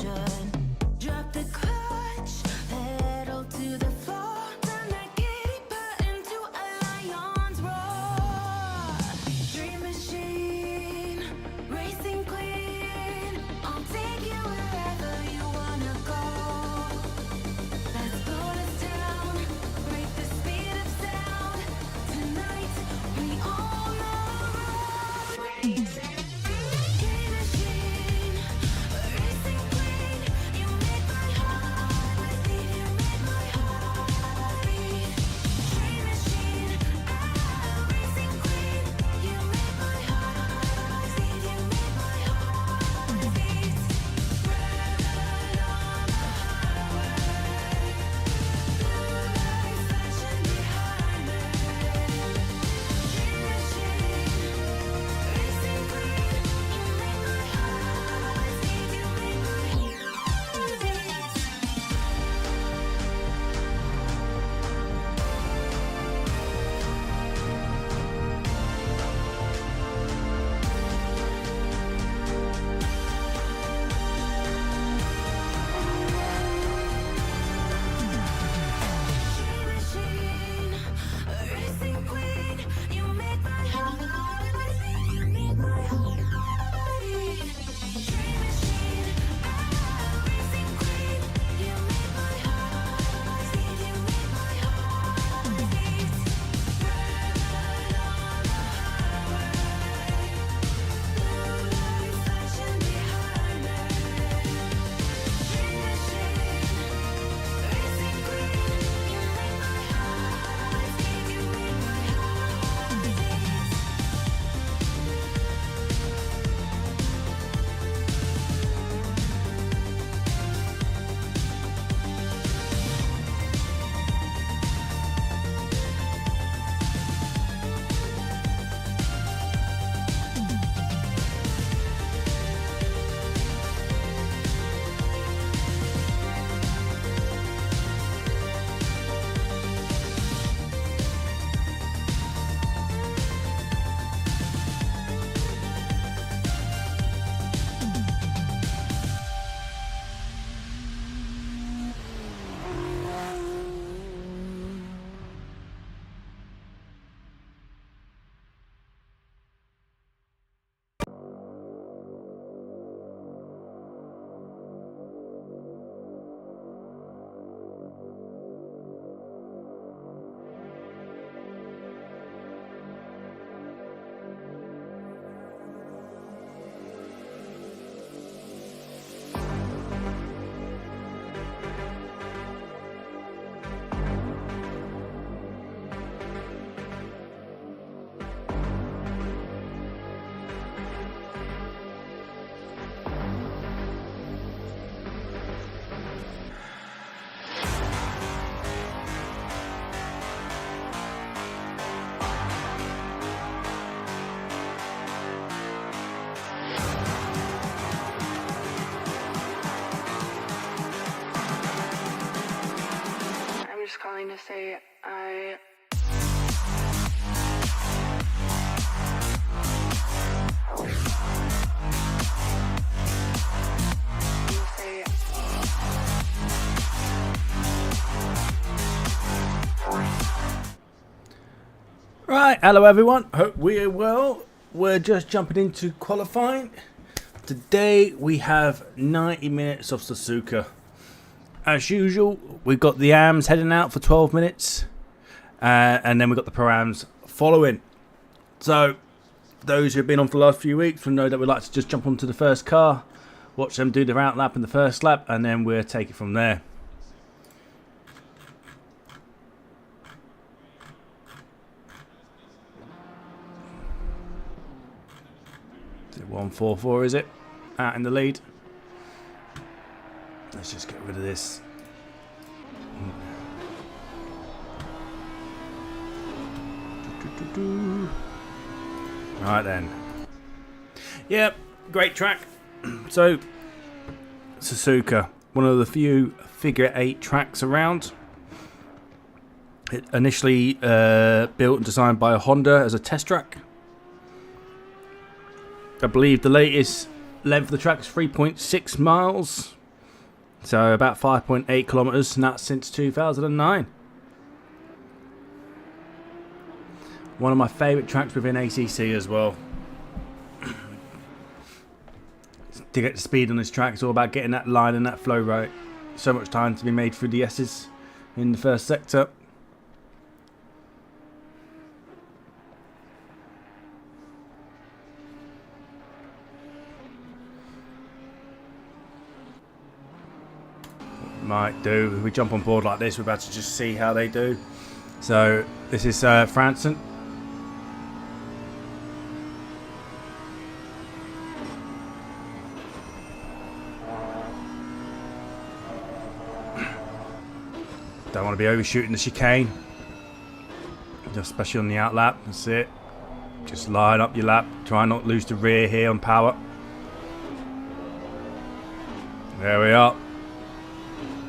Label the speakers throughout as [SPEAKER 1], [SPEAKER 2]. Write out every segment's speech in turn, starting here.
[SPEAKER 1] direction. Drop the clutch, pedal to the floor. Turn that giddy button to a lion's roar. Dream machine, racing queen. I'll take you wherever you wanna go. Let's slow us down, break the speed of sound. Tonight we own the road. Dream machine, racing queen. You make my heart beat. You make my heart beat. Dream machine, racing queen. You make my heart beat. You make my heart beat. Red on the highway, blue lights flashing behind me. Dream machine, racing queen. You make my heart beat. You make my heart beat. Dream machine, racing queen. You make my heart beat. You make my heart beat. Dream machine, racing queen. You make my heart beat. You make my heart beat. Red on the highway, blue lights flashing behind me. Dream machine, racing queen. You make my heart beat. You make my heart beat. I'm just calling to say I.
[SPEAKER 2] Right, hello everyone, hope we're well. We're just jumping into qualifying. Today we have 90 minutes of Suzuka. As usual, we've got the AMs heading out for 12 minutes. And then we've got the Pro-Ams following. So, those who have been on for the last few weeks will know that we like to just jump onto the first car, watch them do their out lap in the first lap, and then we'll take it from there. Is it 144, is it? Out in the lead. Let's just get rid of this. Right then. Yep, great track. So, Suzuka, one of the few figure 8 tracks around. It initially built and designed by Honda as a test track. I believe the latest length of the track is 3.6 miles. So about 5.8 kilometers, and that's since 2009. One of my favourite tracks within ACC as well. To get the speed on this track, it's all about getting that line and that flow right. So much time to be made through the S's in the first sector. Might do. If we jump on board like this, we're about to just see how they do. So this is Franson. Don't want to be overshooting the chicane, especially on the out lap. That's it. Just line up your lap. Try not to lose the rear here on power. There we are.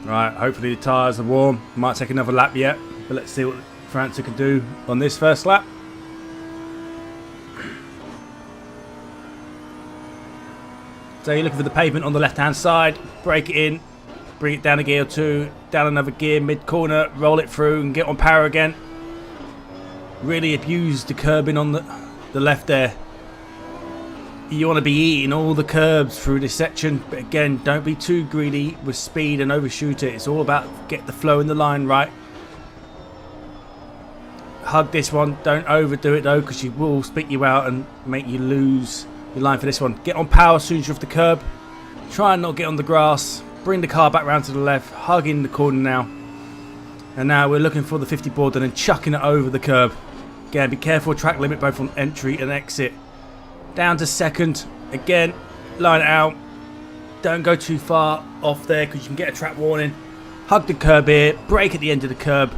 [SPEAKER 2] Right, hopefully the tyres are warm. Might take another lap yet, but let's see what Francis can do on this first lap. So you're looking for the pavement on the left hand side, brake it in, bring it down a gear or two, down another gear, mid corner, roll it through and get on power again. Really abuse the curbing on the left there. You want to be eating all the curbs through this section, but again, don't be too greedy with speed and overshoot it. It's all about get the flow in the line right. Hug this one, don't overdo it though, because she will spit you out and make you lose your line for this one. Get on power as soon as you're off the curb. Try and not get on the grass. Bring the car back round to the left, hug in the corner now. And now we're looking for the 50 board and then chucking it over the curb. Again, be careful, track limit both on entry and exit. Down to second, again, line it out. Don't go too far off there because you can get a track warning. Hug the curb here, brake at the end of the curb,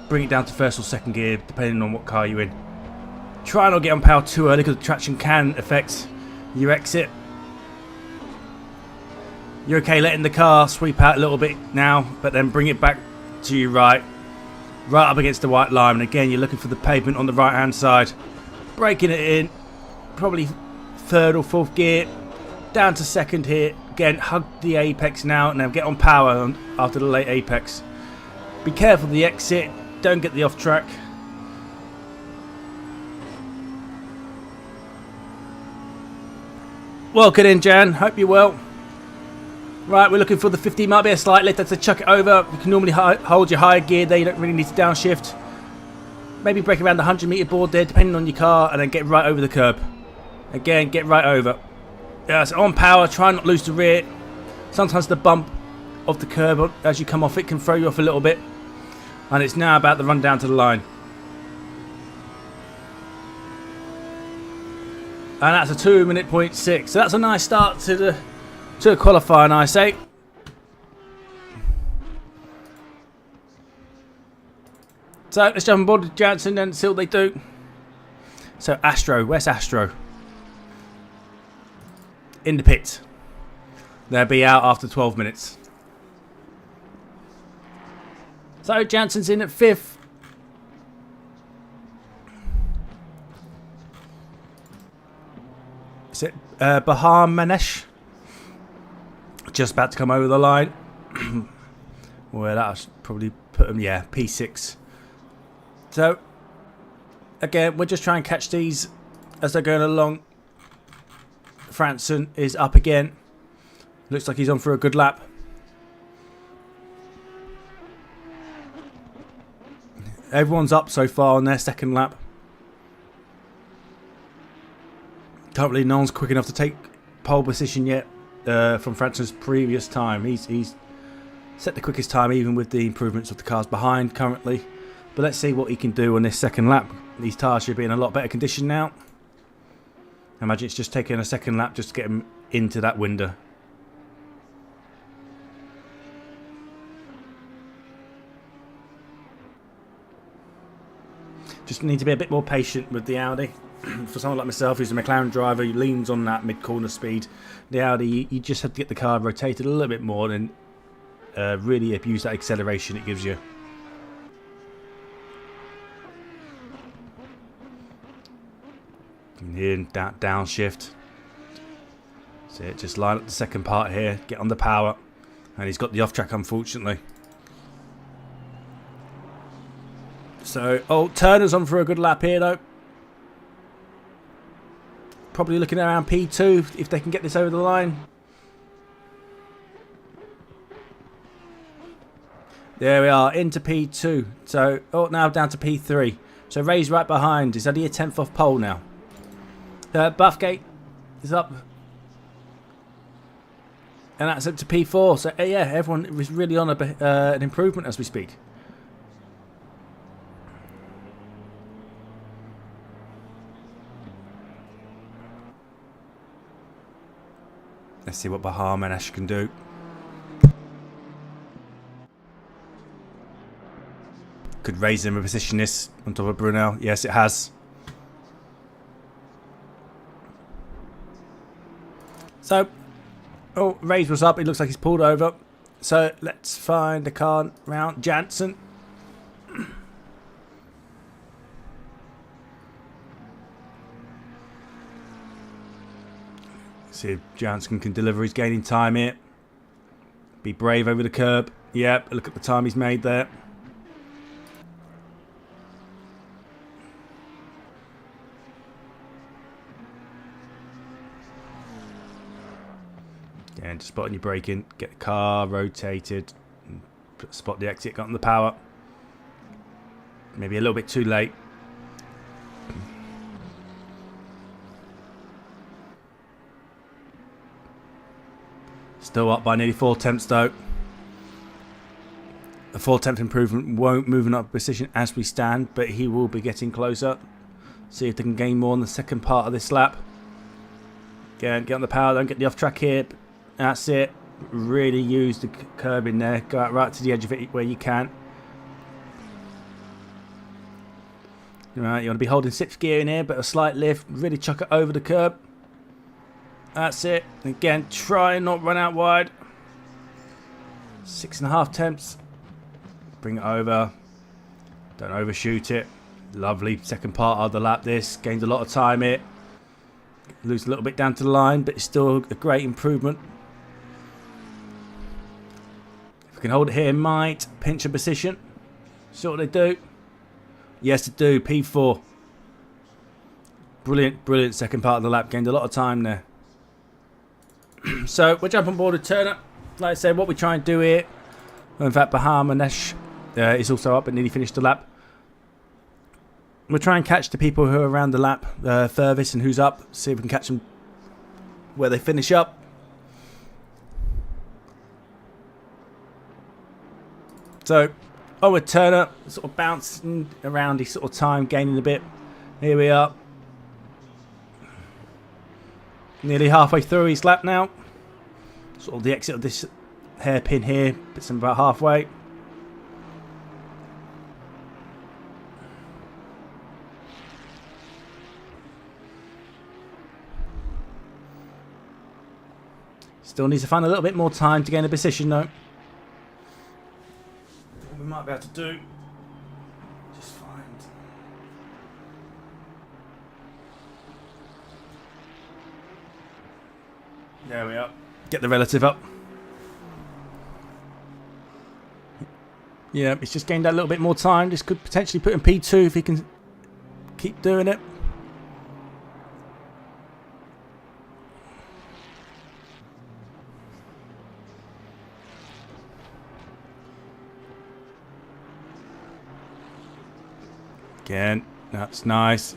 [SPEAKER 2] bring it down to first or second gear, depending on what car you're in. Try not to get on power too early because the traction can affect your exit. You're okay letting the car sweep out a little bit now, but then bring it back to your right up against the white line. And again, you're looking for the pavement on the right hand side. Braking it in, probably third or fourth gear, down to second here. Again, hug the apex now and then get on power after the late apex. Be careful of the exit, don't get the off track. Welcome in, Jan, hope you're well. Right, we're looking for the 50, might be a slight lift, to chuck it over. You can normally hold your higher gear there, you don't really need to downshift. Maybe break around the 100 metre board there, depending on your car, and then get right over the curb. Again, get right over. Yeah, so on power, try not to lose the rear. Sometimes the bump of the curb as you come off it can throw you off a little bit. And it's now about the run down to the line. And that's a 2 minute point 6. So that's a nice start to the qualifying, I say. So let's jump on board with Jansen and see what they do. So Astro, where's Astro? In the pit. They'll be out after 12 minutes. So Jansen's in at 5th. Is it Bahar Manesh? Just about to come over the line. Well, that was probably put him, yeah, P6. So, again, we'll just try and catch these as they're going along. Franson is up again. Looks like he's on for a good lap. Everyone's up so far on their second lap. Currently, no one's quick enough to take pole position yet from Franson's previous time. He's set the quickest time, even with the improvements of the cars behind currently. But let's see what he can do on this second lap. These tyres should be in a lot better condition now. I imagine it's just taking a second lap just to get him into that window. Just need to be a bit more patient with the Audi. For someone like myself who's a McLaren driver who leans on that mid-corner speed, the Audi, you just have to get the car rotated a little bit more and really abuse that acceleration it gives you. In that downshift. So just line up the second part here, get on the power, And he's got the off track, unfortunately. So, oh, Turner's on for a good lap here, though. Probably looking around P2 if they can get this over the line. There we are, into P2. So, oh, now down to P3. So Ray's right behind. He's only a 10th off pole now. Buffgate is up. And that's up to P4. So, yeah, everyone is really on an improvement as we speak. Let's see what Bahama and Ash can do. Could raise him a position this on top of Brunel. Yes, it has. So, oh, Ray's was up. It looks like he's pulled over. So, let's find the car round. Jansen. See if Jansen can deliver. He's gaining time here. Be brave over the curb. Yep, look at the time he's made there. And just spot on your braking, get the car rotated, spot the exit, got on the power. Maybe a little bit too late. Still up by nearly 4 tenths though. A 4-tenth improvement won't move in up position as we stand, but he will be getting closer. See if they can gain more in the second part of this lap. Again, get on the power, don't get the off track here. That's it. Really use the curb in there. Go out right to the edge of it where you can. Right, you want to be holding 6th gear in here, but a slight lift. Really chuck it over the curb. That's it. Again, try and not run out wide. 6.5 tenths. Bring it over. Don't overshoot it. Lovely second part of the lap this. Gained a lot of time here. Lose a little bit down to the line, but it's still a great improvement. If we can hold it here, might pinch a position. See what they do. Yes, they do. P4. Brilliant, brilliant second part of the lap. Gained a lot of time there. So we'll jump on board with Turner. Like I said, what we try and do here. In fact, Bahama Nesh is also up and nearly finished the lap. We'll try and catch the people who are around the lap furthest and who's up. See if we can catch them where they finish up. So, with Turner sort of bouncing around his sort of time, gaining a bit. Here we are. Nearly halfway through his lap now. Sort of the exit of this hairpin here. Puts him about halfway. Still needs to find a little bit more time to gain a position though. What we might be able to do. Just find. There we are. Get the relative up. Yeah, it's just gained that little bit more time. This could potentially put in P2 if he can keep doing it. Again, that's nice.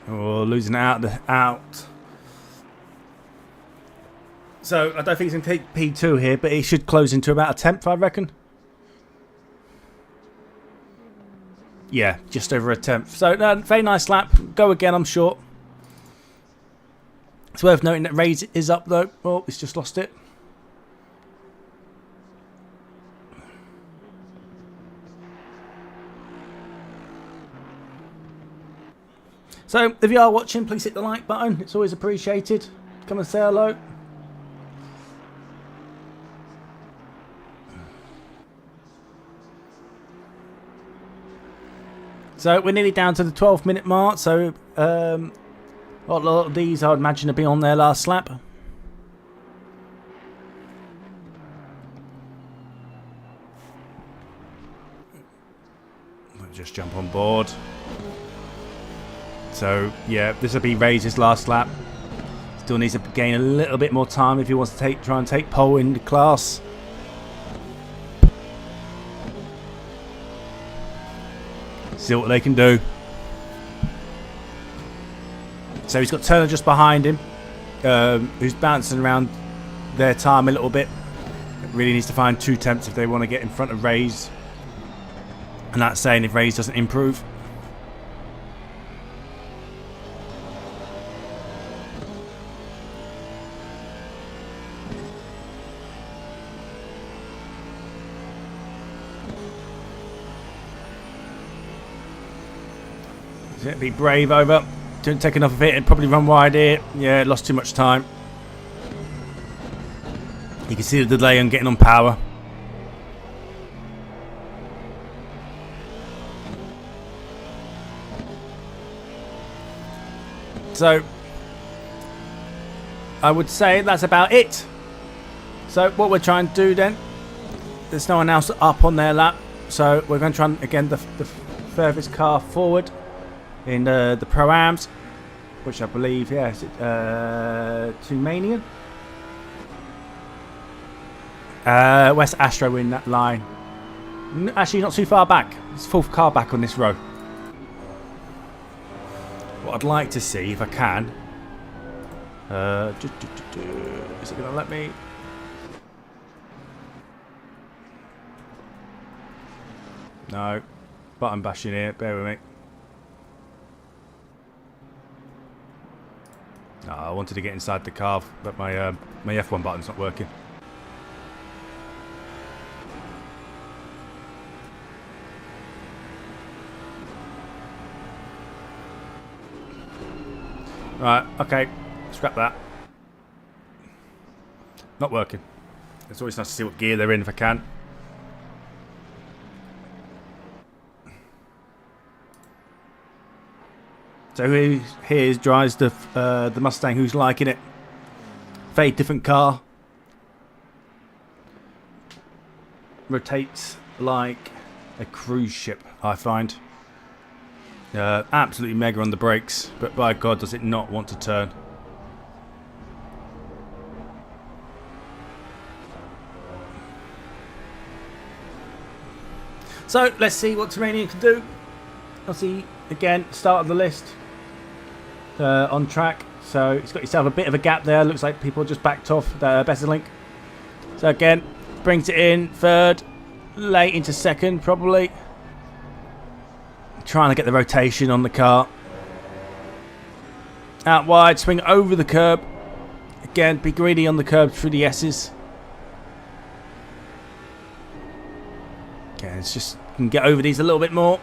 [SPEAKER 2] Oh, losing out. So I don't think he's going to take P2 here, but he should close into about a 10th, I reckon. Yeah, just over a 10th. So very nice lap. Go again, I'm sure. It's worth noting that Ray's is up though. Oh, he's just lost it. So, if you are watching, please hit the like button. It's always appreciated. Come and say hello. So, we're nearly down to the 12-minute mark. So, a lot of these, I would imagine, will be on their last lap. just jump on board. So yeah, this will be Ray's last lap. Still needs to gain a little bit more time if he wants to try and take pole in the class. See what they can do. So he's got Turner just behind him, who's bouncing around their time a little bit. Really needs to find 2 tenths if they want to get in front of Ray's. And that's saying if Ray's doesn't improve. Be brave over. Didn't take enough of it and probably run wide here. Yeah, lost too much time. You can see the delay on getting on power. So I would say that's about it. So what we're trying to do then, there's no one else up on their lap, so we're going to try and, again, the furthest car forward in the Pro-Ams, which I believe, yeah, is it Tumanian? West Astro in that line. Actually, not too far back. It's 4th car back on this row. What I'd like to see, if I can, is it going to let me? No, button bashing here. Bear with me. No, I wanted to get inside the car, but my F1 button's not working. Right, okay, scrap that. Not working. It's always nice to see what gear they're in if I can. So who here drives the Mustang? Who's liking it? Very different car. Rotates like a cruise ship, I find. Absolutely mega on the brakes, but by God does it not want to turn. So let's see what Tumanian can do. I'll see again, start of the list. On track, so it's got yourself a bit of a gap there. Looks like people just backed off the Besserlink. So again, brings it in 3rd, late into 2nd probably. Trying to get the rotation on the car. Out wide, swing over the curb. Again, be greedy on the curb through the S's. Okay, it's just can get over these a little bit more.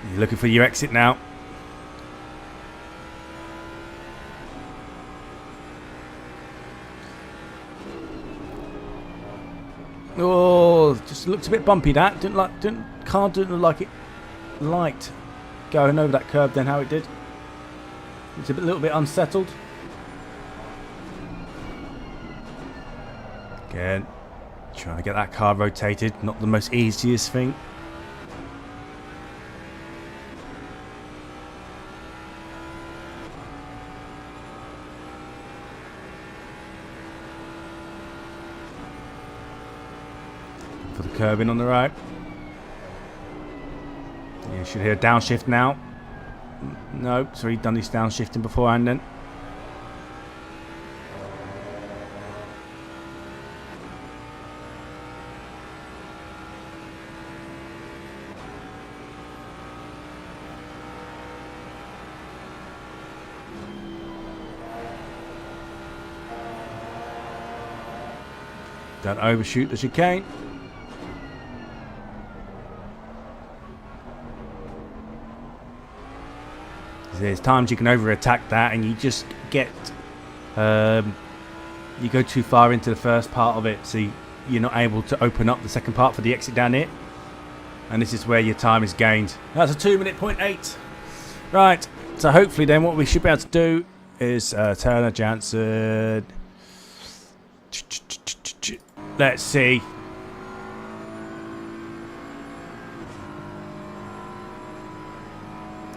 [SPEAKER 2] You're looking for your exit now. Oh, just looked a bit bumpy. That didn't look like it liked going over that curb. Then how it did. It's a little bit unsettled. Again, trying to get that car rotated. Not the most easiest thing. For the curb in on the right. You should hear downshift now. No, so he'd done this downshifting beforehand then. Don't overshoot the chicane. There's times you can over-attack that and you just get... you go too far into the first part of it, so you're not able to open up the second part for the exit down here. And this is where your time is gained. That's a 2-minute 0.8. Right, so hopefully then what we should be able to do is Turner, Jansen... Let's see.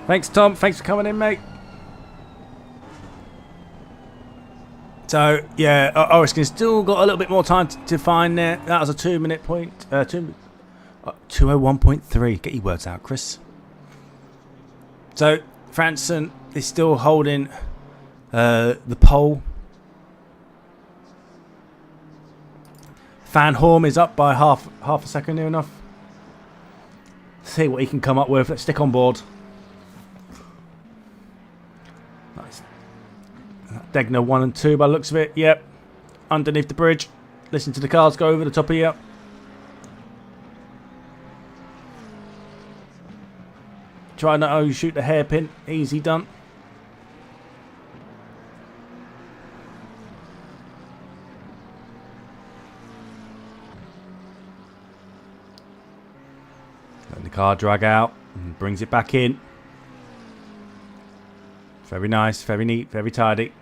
[SPEAKER 2] Thanks, Tom. Thanks for coming in, mate. So, yeah, Oriskin still got a little bit more time to find there. That was a 2 minute point. 201.3. Get your words out, Chris. So, Franson is still holding the pole. Van Horn is up by half a second near enough. See what he can come up with. Let's stick on board. Nice. Degner 1 and 2 by the looks of it. Yep. Underneath the bridge. Listen to the cars go over the top of you. Try not to shoot the hairpin. Easy done. Letting the car drag out and brings it back in. Very nice, very neat, very tidy.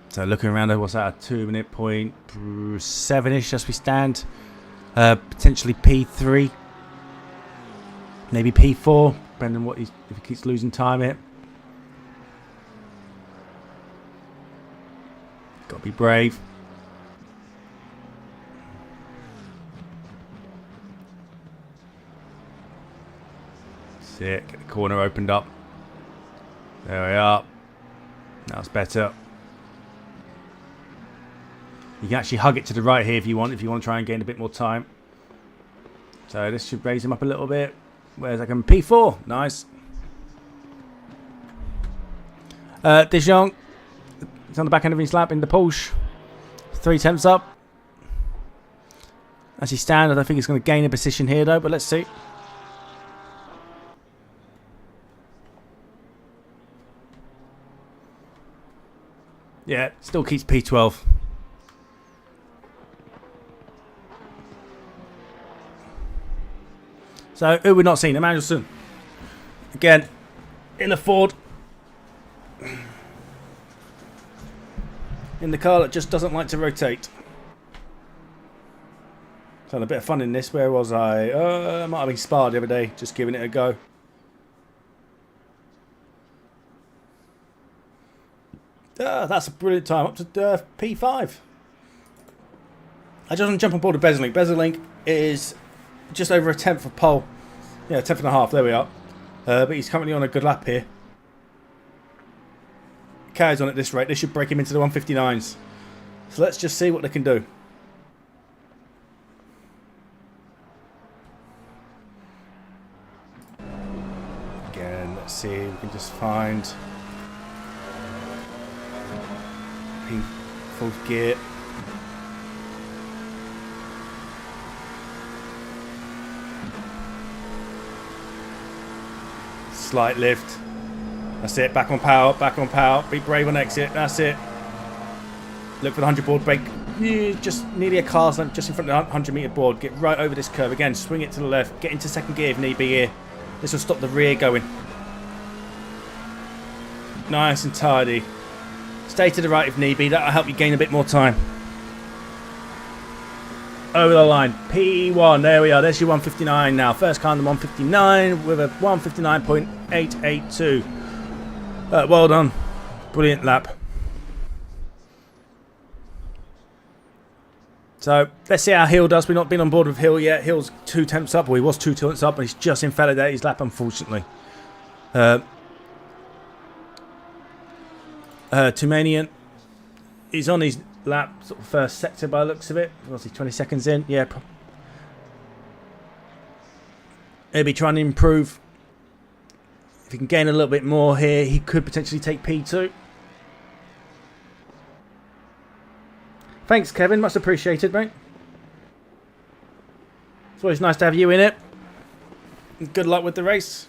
[SPEAKER 2] So looking around, what's that? A 2 minute point 7-ish as we stand. Potentially P3, maybe P4, depending on what if he keeps losing time here. Got to be brave. That's it. Get the corner opened up. There we are. That's better. You can actually hug it to the right here if you want to try and gain a bit more time. So this should raise him up a little bit. Where's that going? P4. Nice. De Jong. He's on the back end of his lap in the Porsche. 3 attempts up. As he stands, I don't think he's going to gain a position here though, but let's see. Yeah, still keeps P12. So, who we're not seeing? Emmanuelson. Again, in a Ford. In the car that just doesn't like to rotate. Had a bit of fun in this. Where was I? I might have been Spa the other day. Just giving it a go. That's a brilliant time. Up to P5. I just want to jump on board with Bezzelink. Bezzelink is just over a tenth of pole. Yeah, 10th and a half. There we are. But he's currently on a good lap here. Carries on at this rate. This should break him into the 159s. So let's just see what they can do. Again, let's see if we can just find fourth gear. Slight lift. That's it. Back on power. Back on power. Be brave on exit. That's it. Look for the 100 board. Brake. Just nearly a car's length just in front of the 100 metre board. Get right over this curve. Again, swing it to the left. Get into second gear if need be here. This will stop the rear going. Nice and tidy. Stay to the right if need be. That'll help you gain a bit more time. Over the line. P1. There we are. There's your 159 now. First car in the 159 with a 159.882. Well done. Brilliant lap. So, let's see how Hill does. We've not been on board with Hill yet. Hill's 2 tenths up. Well, he was 2 tenths up, and he's just invalidated his lap, unfortunately. Tumanian. He's on his lap, sort of first sector by the looks of it. Was he 20 seconds in? Yeah. He'll be trying to improve. If he can gain a little bit more here, he could potentially take P2. Thanks, Kevin. Much appreciated, mate. It's always nice to have you in it. Good luck with the race.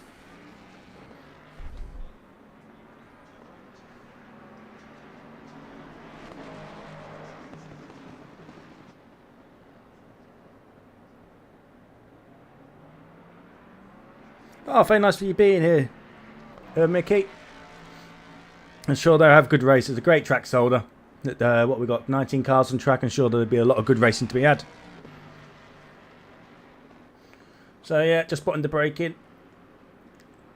[SPEAKER 2] Oh, very nice for you being here, Mickey. I'm sure they'll have good races. A great track solder. What we got? 19 cars on track. I'm sure there'll be a lot of good racing to be had. So yeah, just putting the brake in.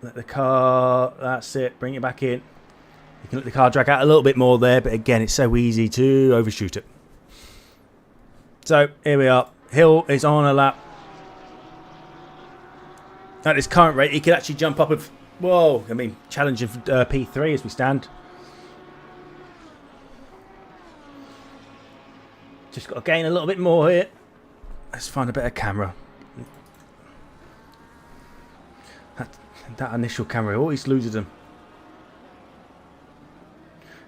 [SPEAKER 2] Let the car. That's it. Bring it back in. You can let the car drag out a little bit more there, but again, it's so easy to overshoot it. So here we are. Hill is on a lap. At this current rate, he could actually jump up with. Whoa! I mean, challenging for P3 as we stand. Just got to gain a little bit more here. Let's find a better camera. That initial camera always loses them.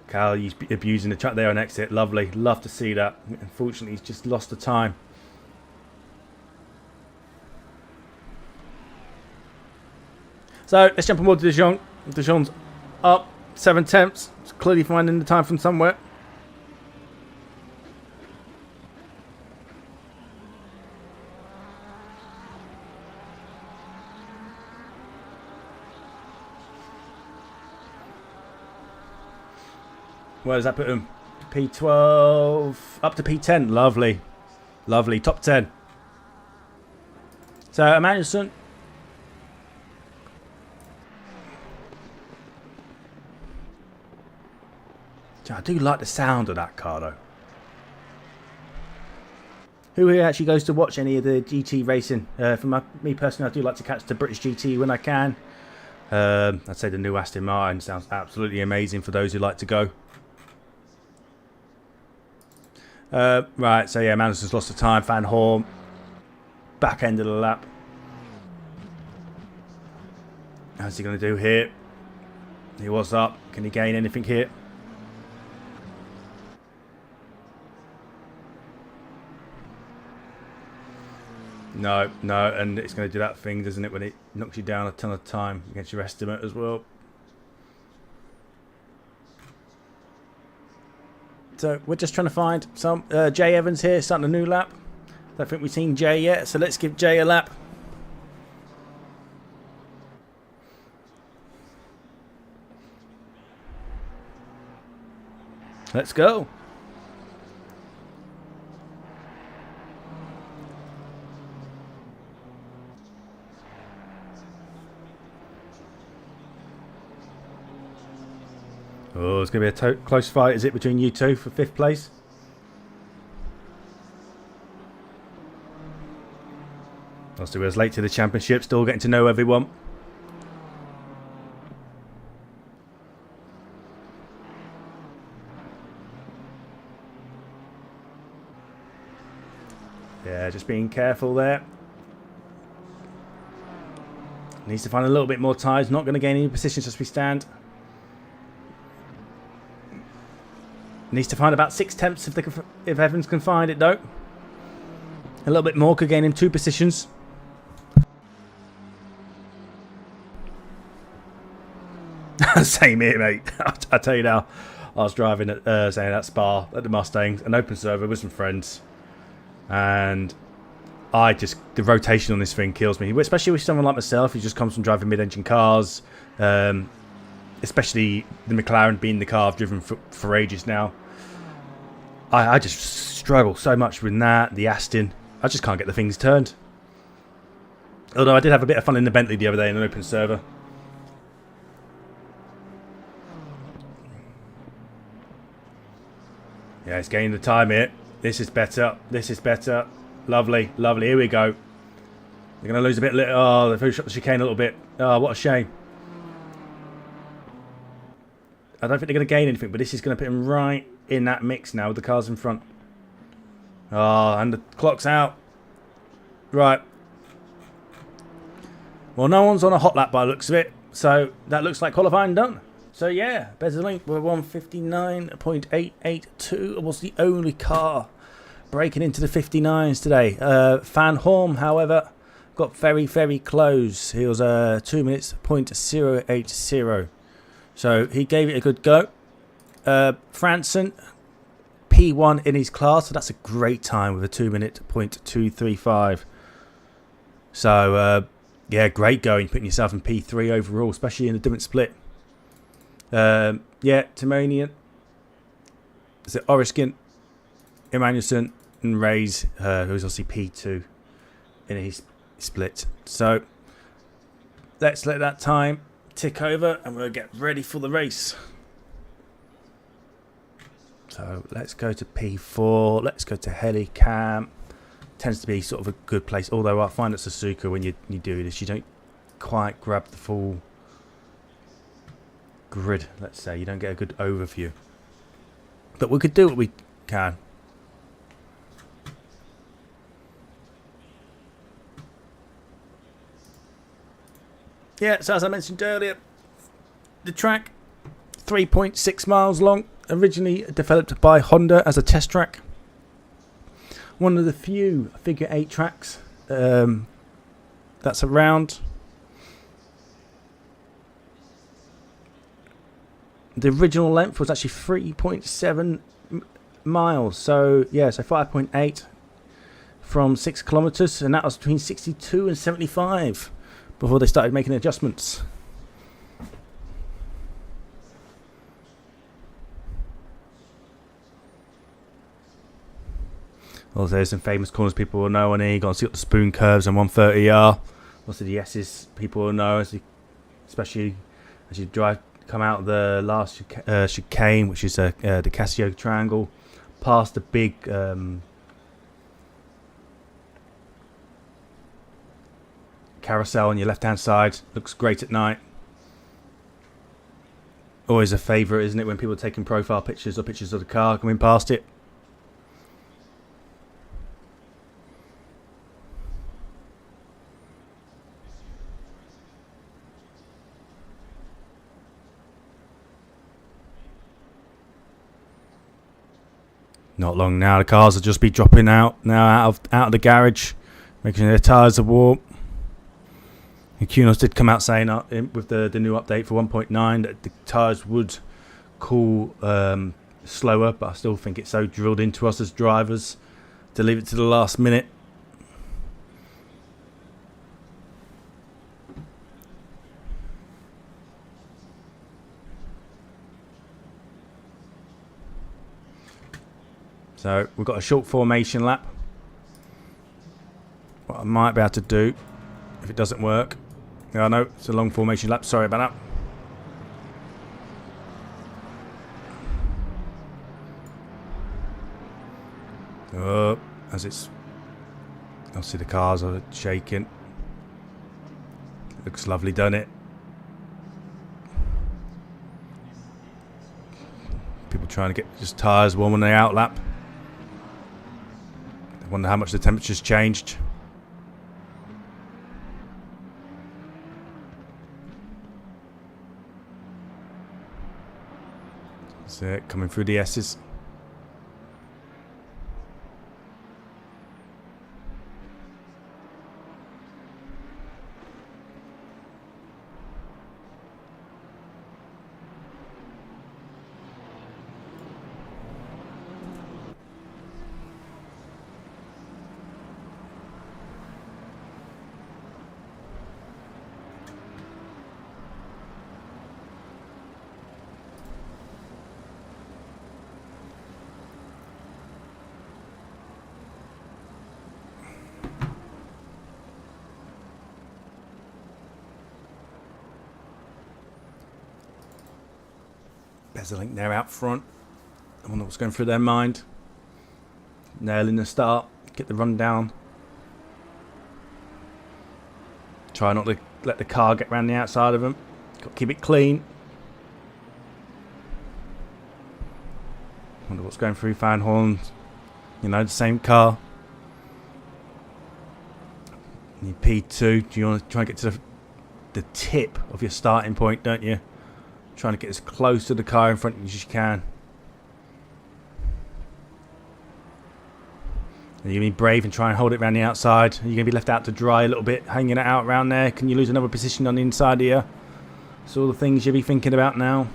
[SPEAKER 2] Carl, he's abusing the track there on exit. Lovely. Love to see that. Unfortunately, he's just lost the time. So, let's jump on board to Dijon. Dijon's up 7/10. It's clearly finding the time from somewhere. Where does that put him? P12 up to P10. Lovely. Lovely. Top 10. So Emmanuelson. I do like the sound of that car though. Who here actually goes to watch any of the GT racing? For me personally, I do like to catch the British GT when I can. I'd say the new Aston Martin sounds absolutely amazing for those who like to go. Right, so yeah, Manson's lost the time. Van Horn, back end of the lap. How's he going to do here? He was up. Can he gain anything here? No, no, and it's going to do that thing, doesn't it, when it knocks you down a ton of time against your estimate as well. So we're just trying to find some Jay Evans here starting a new lap. Don't think we've seen Jay yet, so let's give Jay a lap. Let's go. Oh, it's going to be a close fight, is it, between you two for 5th place? Obviously, we're late to the championship, still getting to know everyone. Yeah, just being careful there. Needs to find a little bit more tyres. Not going to gain any positions as we stand. Needs to find about 6/10 if Evans can find it, though. A little bit more could gain him 2 positions. Same here, mate. I tell you now, I was driving at saying at Spa at the Mustangs, an open server with some friends, and the rotation on this thing kills me, especially with someone like myself who just comes from driving mid-engine cars, especially the McLaren being the car I've driven for ages now. I just struggle so much with that. The Aston, I just can't get the things turned. Although I did have a bit of fun in the Bentley the other day in an open server. Yeah, it's gaining the time here. This is better. This is better. Lovely, lovely. Here we go. They're going to lose a bit. Oh, they've shot the chicane a little bit. Oh, what a shame. I don't think they're going to gain anything, but this is going to put him right in that mix now with the cars in front. Oh, and the clock's out. Right. Well, no one's on a hot lap by the looks of it, so that looks like qualifying done. So yeah, better link. We're 159.882. Was the only car breaking into the 59s today. Van Horn, however, got very, very close. He was 2 minutes .080. So he gave it a good go. Franson, P1 in his class, so that's a great time with a 2 minute .235. So Yeah, great going, putting yourself in P3 overall, especially in a different split. Yeah, Timonian. Is it Oriskin, Emanuelson, and Ray's, who's obviously P2 in his split. So let's let that time tick over and we'll get ready for the race. So let's go to P4. Let's go to Helicam. Tends to be sort of a good place. Although I find at Suzuka when you do this, you don't quite grab the full grid. Let's say you don't get a good overview. But we could do what we can. Yeah, so as I mentioned earlier, the track 3.6 miles long, originally developed by Honda as a test track. One of the few figure 8 tracks that's around. The original length was actually 3.7 miles, so yeah, so 5.8 from 6 kilometers, and that was between 62 and 75 before they started making adjustments. Well, there's some famous corners people will know on here. You've got to see up the spoon curves and 130R. Most of the S's people will know, especially as you come out of the last chicane, which is the Casio Triangle, past the big carousel on your left-hand side. Looks great at night. Always a favourite, isn't it, when people are taking profile pictures or pictures of the car coming past it. Not long now, the cars will just be dropping out now out of the garage, making sure their tyres are warm. And Kunos did come out saying with the new update for 1.9 that the tyres would cool slower, but I still think it's so drilled into us as drivers to leave it to the last minute. So we've got a short formation lap. What I might be able to do, if it doesn't work, I know it's a long formation lap, sorry about that. As it's, obviously the cars are shaking. Looks lovely, doesn't it? People trying to get just tyres warm on the out lap. I wonder how much the temperature's changed. That's it, coming through the S's. There's a link there out front. I wonder what's going through their mind. Nailing the start, get the rundown. Try not to let the car get round the outside of them. Got to keep it clean. Wonder what's going through fan horns. You know, the same car. You P2. You want to try and get to the tip of your starting point, don't you? Trying to get as close to the car in front of you as you can. And you're going to be brave and try and hold it around the outside. You're going to be left out to dry a little bit, hanging it out around there. Can you lose another position on the inside here? So all the things you'll be thinking about now.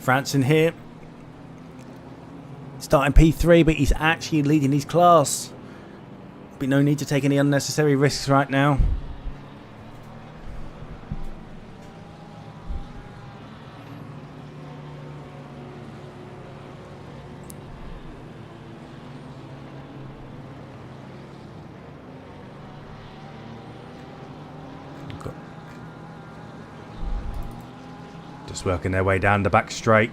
[SPEAKER 2] Franson here. Starting P3, but he's actually leading his class. Be no need to take any unnecessary risks right now. Just working their way down the back straight.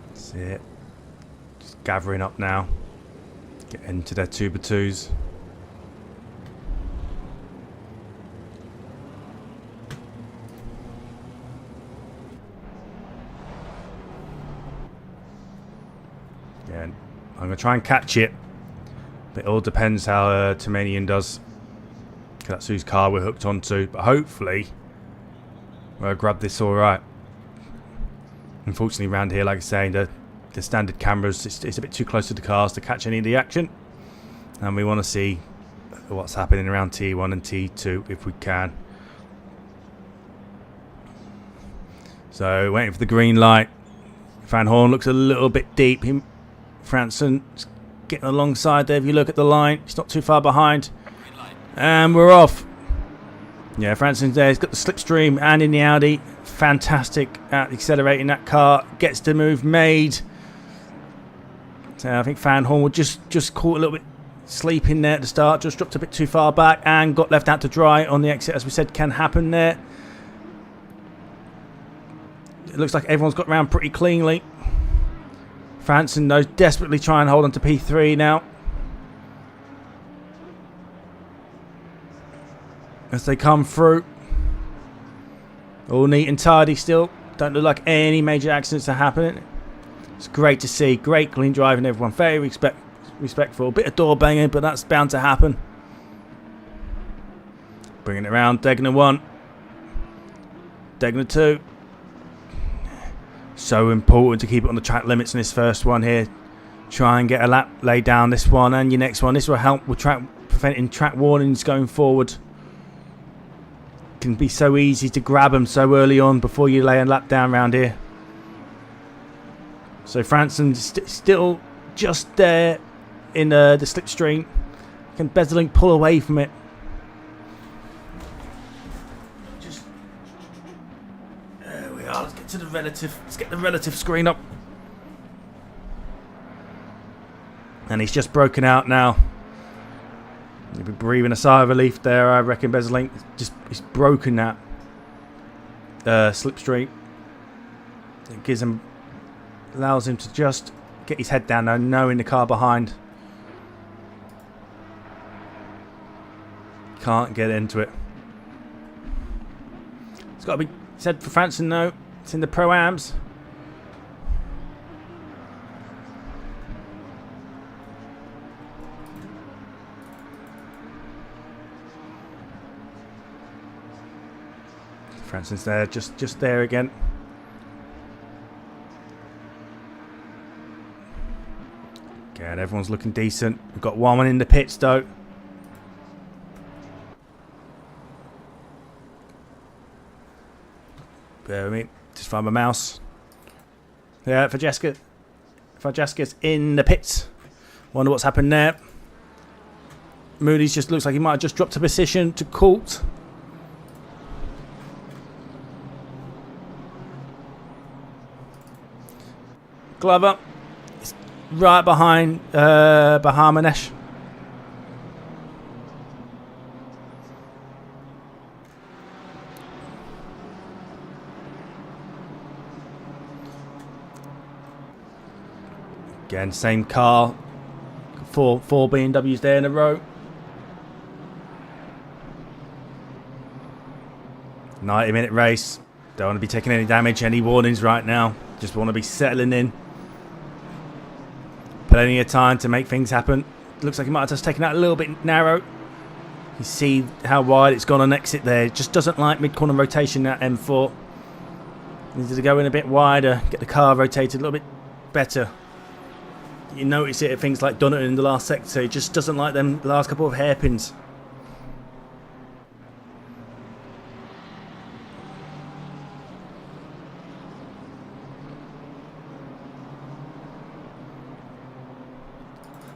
[SPEAKER 2] That's it. Just gathering up now. Get into their 2x2s. Yeah, I'm going to try and catch it. But it all depends how Tomanian does. That's whose car we're hooked onto. But hopefully, we'll grab this alright. Unfortunately, around here, like I say, the standard cameras, it's a bit too close to the cars to catch any of the action. And we want to see what's happening around T1 and T2 if we can. So, waiting for the green light. Van Horn looks a little bit deep. Franson's getting alongside there. If you look at the line, he's not too far behind. And we're off. Yeah, Franson's there. He's got the slipstream and in the Audi. Fantastic at accelerating that car. Gets the move made. So I think Van Horn would just caught a little bit sleeping there at the start. Just dropped a bit too far back and got left out to dry on the exit. As we said, can happen there. It looks like everyone's got around pretty cleanly. Franson, though, desperately trying and hold on to P3 now. As they come through. All neat and tidy still. Don't look like any major accidents are happening. It's great to see. Great clean driving, everyone. Very respectful. Bit of door banging, but that's bound to happen. Bringing it around. Degner 1. Degner 2. So important to keep it on the track limits in this first one here. Try and get a lap laid down this one and your next one. This will help with preventing track warnings going forward. Can be so easy to grab them so early on before you lay a lap down around here. So Franson's still just there in the slipstream. Can Bezzelink pull away from it? There we are. Let's get to the relative. Let's get the relative screen up. And he's just broken out now. He'll be breathing a sigh of relief there, I reckon. Bezzelink he's broken that slipstream. It allows him to just get his head down now, knowing the car behind. Can't get into it. It's got to be said for Franson, no. It's in the Pro-Ams. Franson's there, just there again. Again, everyone's looking decent. We've got one in the pits though. Bear with me. Just find my mouse. Yeah, Francesca's in the pits. Wonder what's happened there. Moody's just looks like he might have just dropped a position to Colt. Glover is right behind Bahamanesh. Again, same car. Four BMWs there in a row. 90-minute race. Don't want to be taking any damage, any warnings right now. Just want to be settling in. Plenty of time to make things happen. Looks like he might have just taken that a little bit narrow. You see how wide it's gone on exit there. It just doesn't like mid-corner rotation, that M4. Needed to go in a bit wider, get the car rotated a little bit better. You notice it at things like Donington in the last sector. It just doesn't like them last couple of hairpins.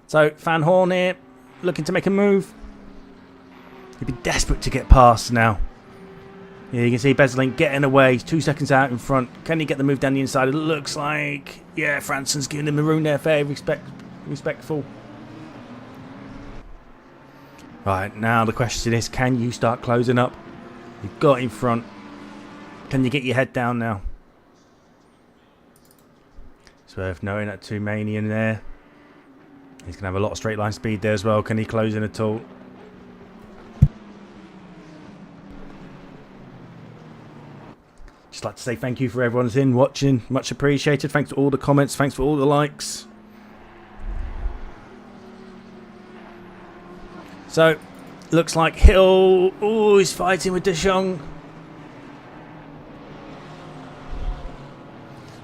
[SPEAKER 2] So, Van Horn here, looking to make a move. He'd be desperate to get past now. Yeah, you can see Beslin getting away. He's 2 seconds out in front. Can he get the move down the inside? It looks like, yeah, Franson's giving him the room there. Very respectful. Right, now the question is, can you start closing up? You've got in front. Can you get your head down now? It's worth noting that Tumanian there. He's going to have a lot of straight line speed there as well. Can he close in at all? Just like to say thank you for everyone who's in watching. Much appreciated. Thanks for all the comments. Thanks for all the likes. So, looks like Hill. Oh, he's fighting with De Jong.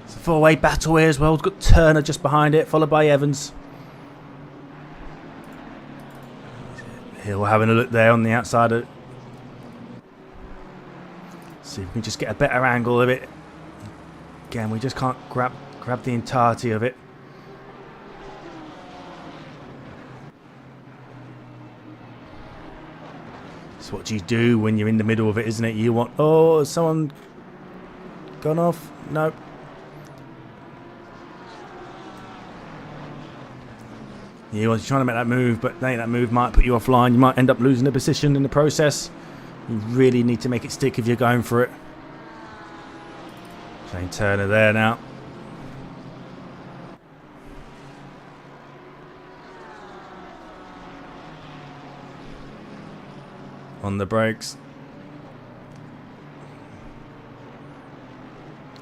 [SPEAKER 2] It's a four-way battle here as well. We've got Turner just behind it, followed by Evans. Hill having a look there on the outside of. See if we can just get a better angle of it. Again, we just can't grab the entirety of it. It's what you do when you're in the middle of it, isn't it? You want, oh, has someone gone off? Nope. You're trying to make that move, but that move might put you offline. You might end up losing the position in the process. You really need to make it stick if you're going for it. Shane Turner there now. On the brakes.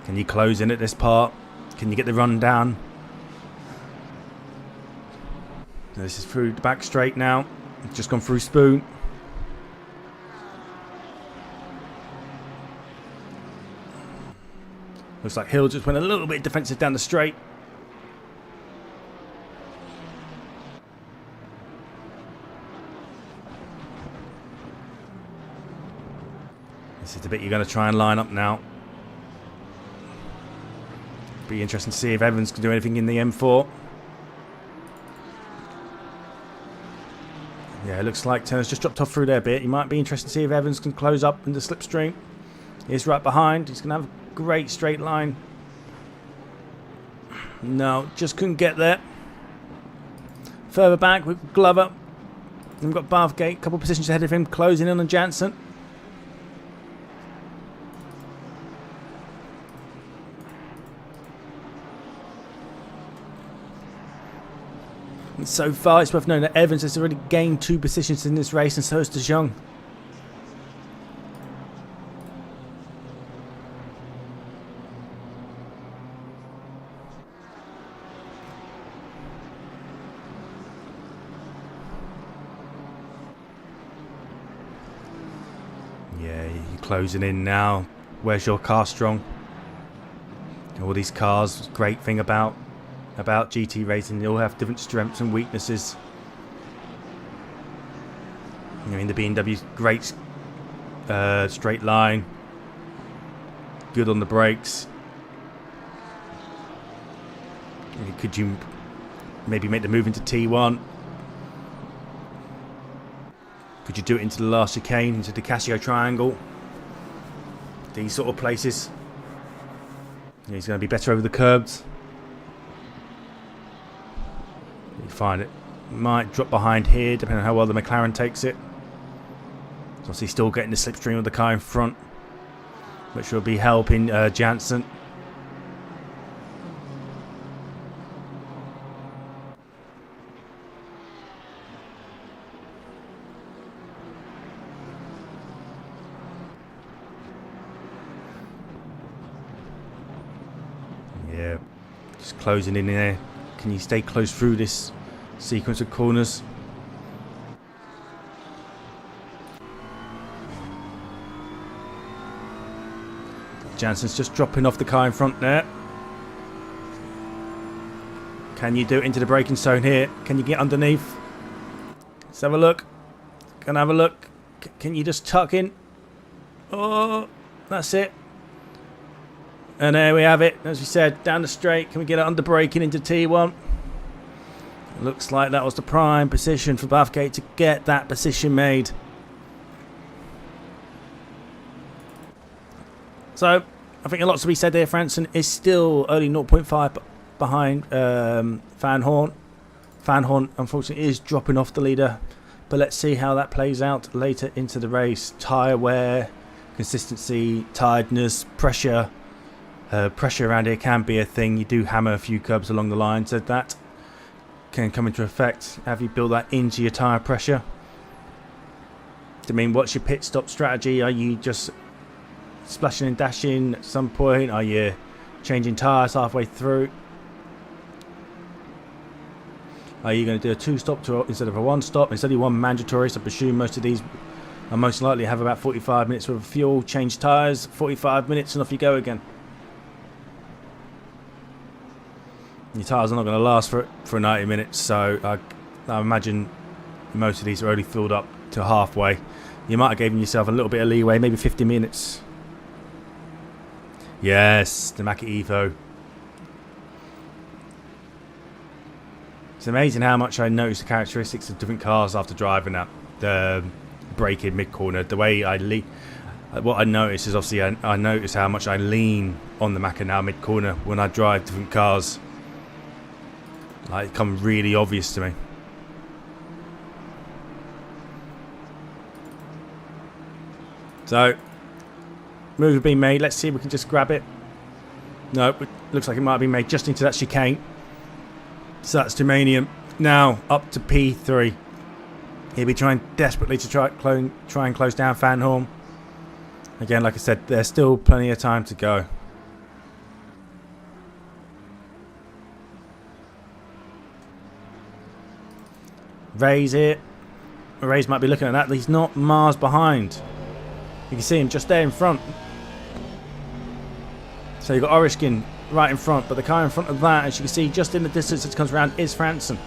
[SPEAKER 2] Can you close in at this part? Can you get the run down? This is through the back straight now. Just gone through Spoon. Looks like Hill just went a little bit defensive down the straight. This is the bit you're going to try and line up now. Be interesting to see if Evans can do anything in the M4. Yeah, it looks like Turner's just dropped off through there a bit. You might be interested to see if Evans can close up in the slipstream. He's right behind. He's going to have a great straight line. No, just couldn't get there. Further back, we've got Glover. Then we've got Bathgate, a couple of positions ahead of him, closing in on Jansen. And so far, it's worth noting that Evans has already gained 2 positions in this race, and so has De Jong. Yeah, you're closing in now. Where's your car strong? All these cars, great thing about GT racing, they all have different strengths and weaknesses. I mean, the BMW's great straight line, good on the brakes. Could you maybe make the move into T1? Could you do it into the last chicane, into the Casio triangle? These sort of places. Yeah, he's going to be better over the curbs. You find it might drop behind here, depending on how well the McLaren takes it. So he's still getting the slipstream of the car in front, which will be helping Jansen. Yeah, just closing in there. Can you stay close through this sequence of corners? Jansen's just dropping off the car in front there. Can you do it into the braking zone here? Can you get underneath? Let's have a look. Can I have a look? Can you just tuck in? Oh, that's it. And there we have it. As we said, down the straight. Can we get it under braking into T1? Looks like that was the prime position for Bathgate to get that position made. So, I think a lot to be said there. Franson is still only 0.5 behind Van Horn. Van Horn, unfortunately, is dropping off the leader. But let's see how that plays out later into the race. Tyre wear, consistency, tiredness, pressure. Pressure around here can be a thing. You do hammer a few curbs along the line, so that can come into effect. Have you built that into your tyre pressure? I mean, what's your pit stop strategy? Are you just splashing and dashing at some point? Are you changing tyres halfway through? Are you going to do a 2-stop instead of a 1-stop? It's only one mandatory, so I presume most of these are most likely have about 45 minutes worth of fuel, change tyres, 45 minutes, and off you go again. Your tyres are not going to last for 90 minutes, so I imagine most of these are only filled up to halfway. You might have given yourself a little bit of leeway, maybe 50 minutes. Yes, the Macca Evo. It's amazing how much I notice the characteristics of different cars after driving that. The braking mid-corner, the way I lean. What I notice is obviously I notice how much I lean on the Macca now mid-corner when I drive different cars. Like, it becomes really obvious to me. So, move has been made. Let's see if we can just grab it. No, it looks like it might have been made just into that chicane. So that's Dumanium. Now up to P3. He'll be trying desperately to try and close down Van Horn. Again, like I said, there's still plenty of time to go. Ray's here. Ray's might be looking at that. He's not miles behind. You can see him just there in front. So you've got Orishkin right in front, but the car in front of that, as you can see just in the distance as it comes around, is Franson.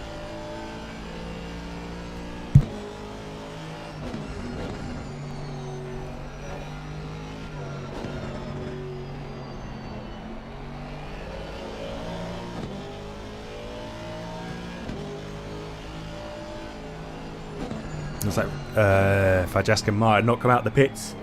[SPEAKER 2] Looks like Fajaska might have not come out the pits.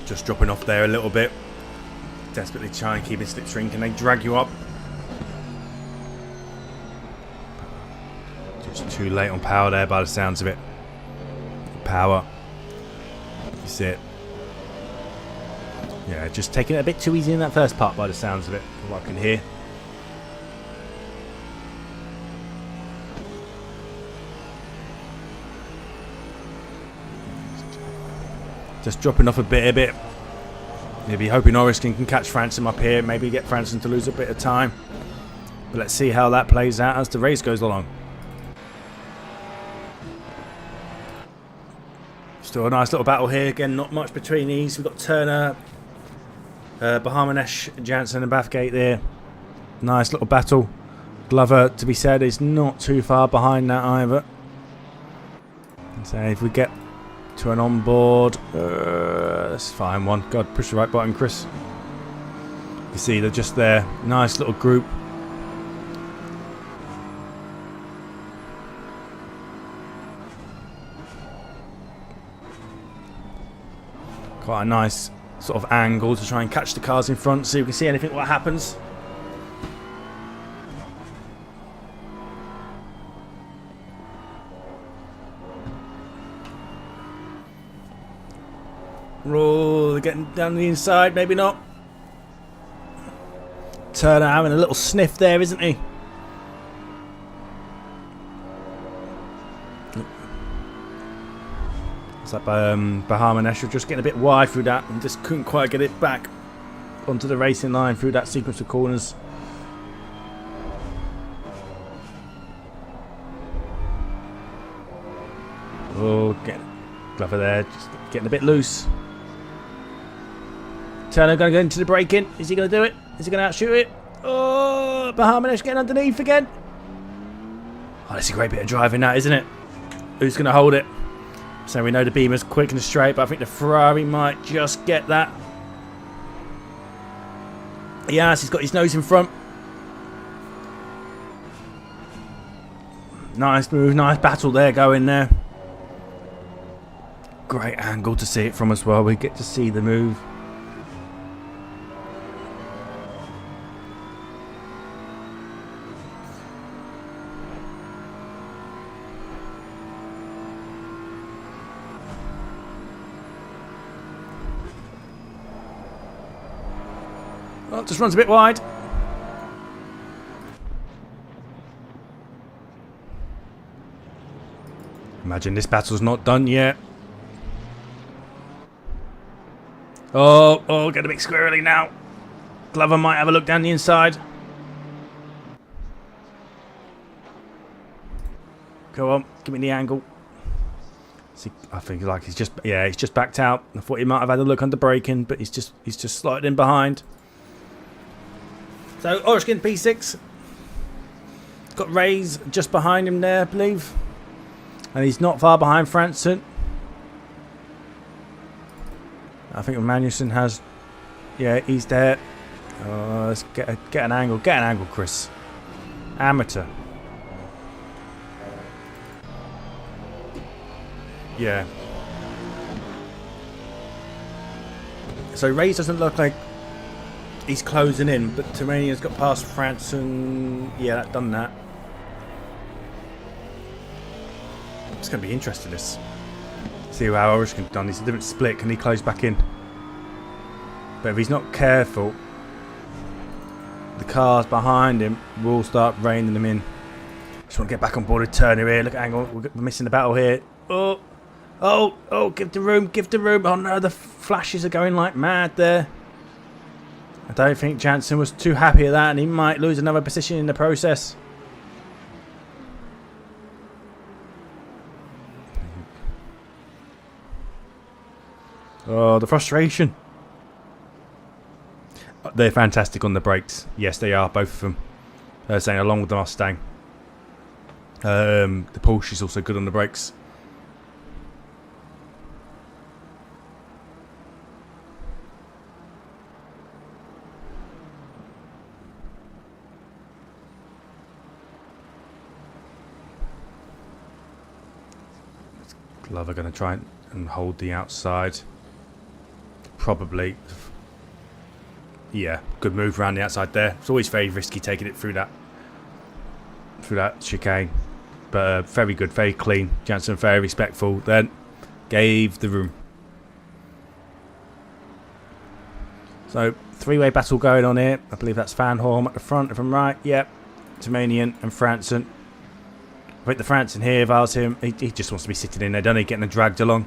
[SPEAKER 2] Just dropping off there a little bit. Desperately trying to keep his slipstream. Can they drag you up? Just too late on power there by the sounds of it. Power. You see it. Yeah, just taking it a bit too easy in that first part by the sounds of it, from what I can hear. Just dropping off a bit. Maybe hoping Oriskin can catch Franson up here, maybe get Franson to lose a bit of time. But let's see how that plays out as the race goes along. Still a nice little battle here. Again, not much between these. We've got Turner, Bahamanesh, Jansen and Bathgate there. Nice little battle. Glover, to be said, is not too far behind that either. So if we get to an onboard, let's find one. God, push the right button, Chris. You see, they're just there. Nice little group. Quite a nice sort of angle to try and catch the cars in front so you can see anything what happens. Oh, they're getting down the inside, maybe not. Turner having a little sniff there, isn't he? It's like Bahamanesh just getting a bit wide through that and just couldn't quite get it back onto the racing line through that sequence of corners. Oh, Glover there, just getting a bit loose. Turner going to go into the braking. Is he going to do it? Is he going to outshoot it? Oh, Bahamanesh getting underneath again. Oh, that's a great bit of driving that, isn't it? Who's going to hold it? So we know the Beamer's quick and straight, but I think the Ferrari might just get that. Yes, he's got his nose in front. Nice move, nice battle there going there. Great angle to see it from as well. We get to see the move. Oh, just runs a bit wide. Imagine this battle's not done yet. Oh, get a bit squirrely now. Glover might have a look down the inside. Go on, give me the angle. See, I think like he's just backed out. I thought he might have had a look under braking, but he's just slotted in behind. So Orishkin P6 got Ray's just behind him there, I believe, and he's not far behind Franson. I think Magnussen has, yeah, he's there. Let's get an angle, Chris. Amateur. Yeah. So Ray's doesn't look like he's closing in, but Terranian's got past Franson. Yeah, that done that. It's going to be interesting, this. See how Orishkin's done. He's a different split. Can he close back in? But if he's not careful, the cars behind him will start reining them in. Just want to get back on board with Turner here. Look at angle. We're missing the battle here. Oh, give the room. Oh no, the flashes are going like mad there. I don't think Jansen was too happy at that, and he might lose another position in the process. Oh, the frustration. They're fantastic on the brakes. Yes, they are, both of them. Saying along with the Mustang. The Porsche is also good on the brakes. Glover going to try and hold the outside. Probably. Yeah, good move around the outside there. It's always very risky taking it through that chicane. But very good, very clean. Jansen very respectful. Then gave the room. So three-way battle going on here. I believe that's Van Horn at the front, if I'm right. Yep. Tamanian and Franson. I think the Franson here, if I was him, he just wants to be sitting in there, doesn't he? Getting dragged along.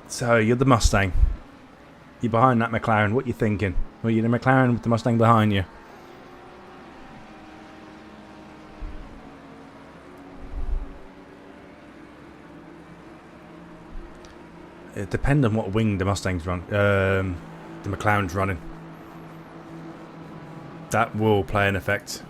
[SPEAKER 2] So, you're the Mustang. You're behind that McLaren. What are you thinking? Well, you're the McLaren with the Mustang behind you. It depends on what wing the Mustang's run. The McLaren's running. That will play an effect.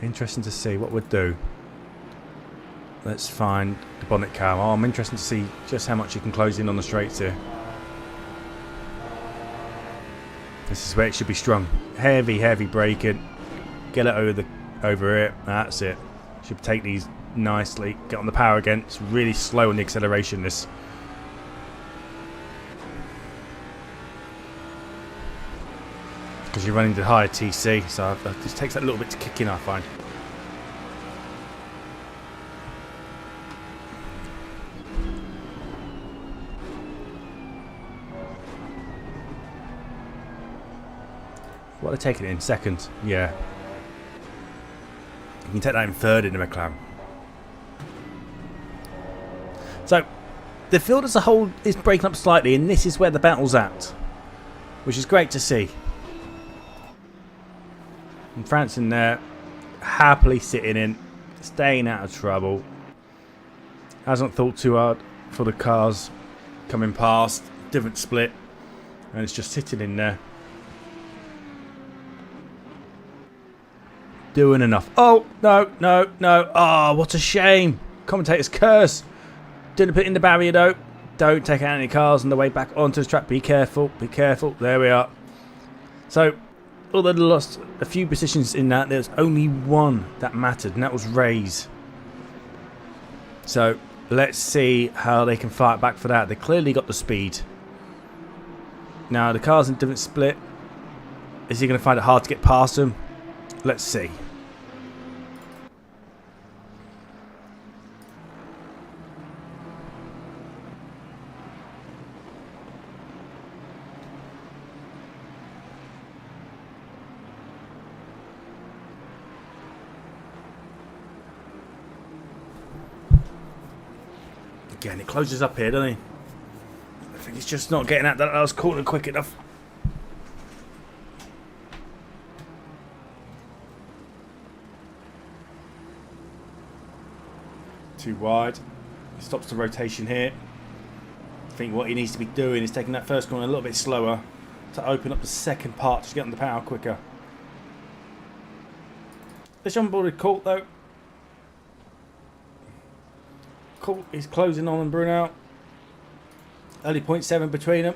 [SPEAKER 2] Interesting to see what we'd do. Let's find the bonnet car. Oh, I'm interested to see just how much you can close in on the straights here. This is where it should be strong. Heavy braking. Get it over it. That's it. Should take these nicely. Get on the power again. It's really slow on the acceleration, this. Because you're running the higher TC, so it just takes that little bit to kick in, I find. What are they taking it in? Second. Yeah. You can take that in third in the McLaren. So, the field as a whole is breaking up slightly, and this is where the battle's at, which is great to see. And France in there, happily sitting in, staying out of trouble. Hasn't thought too hard for the cars coming past. Different split, and it's just sitting in there. Doing enough. Oh, no, no, no. Oh, what a shame. Commentator's curse. Didn't put in the barrier though. Don't take out any cars on the way back onto the track. Be careful. Be careful. There we are. So, although they lost a few positions in that, there's only one that mattered, and that was Ray's. So, let's see how they can fight back for that. They clearly got the speed. Now, the car's in different split. Is he going to find it hard to get past them? Let's see. Again, it closes up here, doesn't he? I think he's just not getting at that last corner quick enough. Too wide. He stops the rotation here. I think what he needs to be doing is taking that first corner a little bit slower to open up the second part to get on the power quicker. This onboarded Colt though. Colt is closing on Bruno. Only 0.7 between them.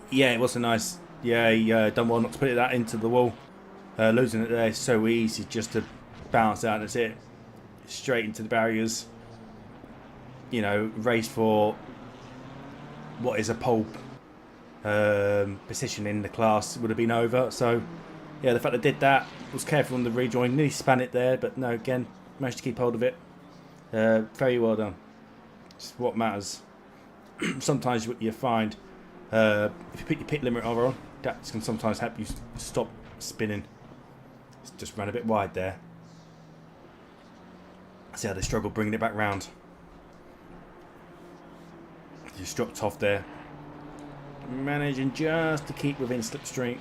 [SPEAKER 2] Yeah, it was a nice. Yeah, he done well not to put that into the wall. Losing it there is so easy just to bounce out. That's it. Straight into the barriers. You know, race for what is a pole position in the class would have been over. So, yeah, the fact they did that, was careful on the rejoin, nearly span it there, but no, again, managed to keep hold of it. Very well done. It's what matters. Sometimes what you find, if you put your pit limiter on, that can sometimes help you stop spinning. It's just ran a bit wide there. See how they struggle bringing it back round. Just dropped off there. Managing just to keep within slipstream.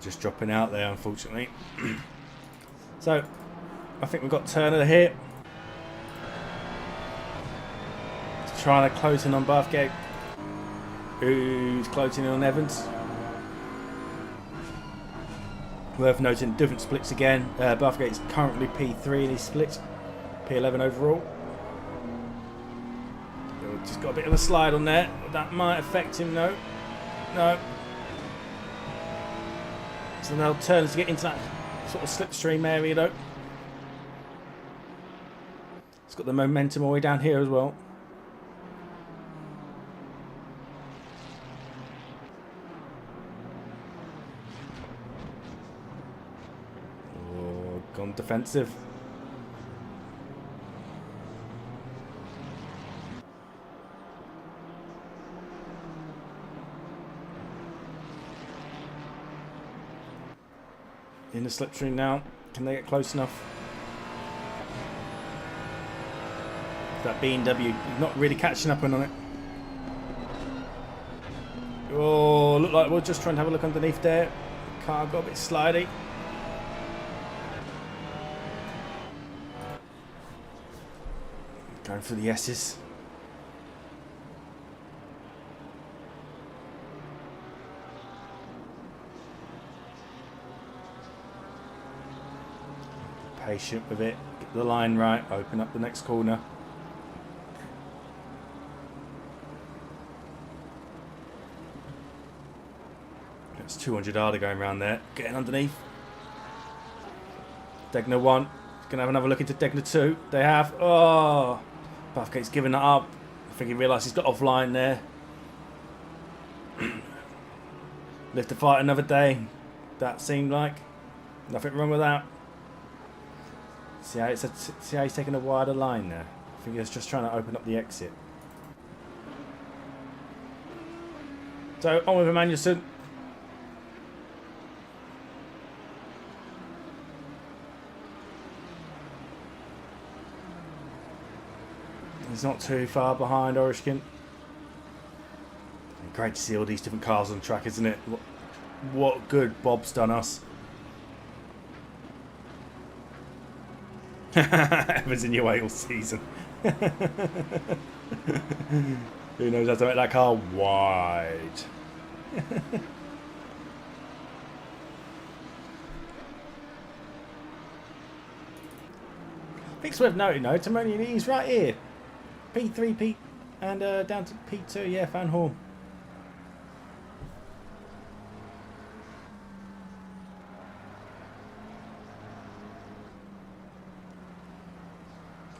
[SPEAKER 2] Just dropping out there, unfortunately. So, I think we've got Turner here. Trying to close in on Bathgate, who's closing in on Evans. Worth noting, different splits again. Bathgate is currently P3 in his split, P11 overall. Just got a bit of a slide on there. That might affect him, no. No. So now Turner's to get into that sort of slipstream area, though. It's got the momentum all the way down here as well. Gone defensive. In the slipstream now. Can they get close enough? That B&W not really catching up on it. Oh, look like we're just trying to have a look underneath there. Car got a bit slidey. Going for the S's. Patient with it. Get the line right. Open up the next corner. That's 200 harder going around there. Getting underneath. Degner 1. Gonna have another look into Degner 2. They have. Oh, Bathgate's giving that up. I think he realised he's got offline there. Live to fight another day. That seemed like. Nothing wrong with that. See how he's taking a wider line there. I think he's just trying to open up the exit. So on with Emmanuelson. He's not too far behind Orishkin. Great to see all these different cars on track, isn't it? What good Bob's done us. Evans in your way all season. Who knows how to make that car wide? I think it's worth noting though, Timonian, he's right here. P3, P, and down to P2, yeah, Van Horn.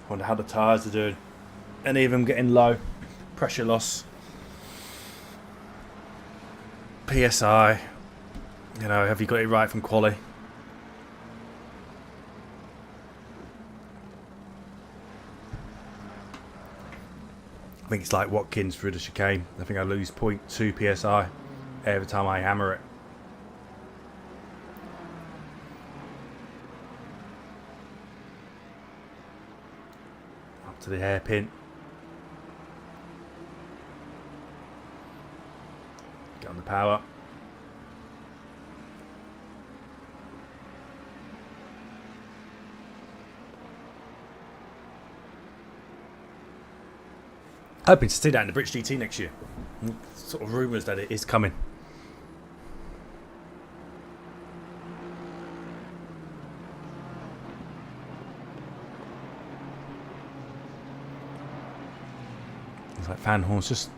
[SPEAKER 2] Wonder how the tyres are doing. Any of them getting low. Pressure loss. PSI. You know, have you got it right from quali? I think it's like Watkins through the chicane. I think I lose 0.2 PSI every time I hammer it. Up to the hairpin. Get on the power. Hoping to see that in the British GT next year. Sort of rumours that it is coming. It's like Van Horn's just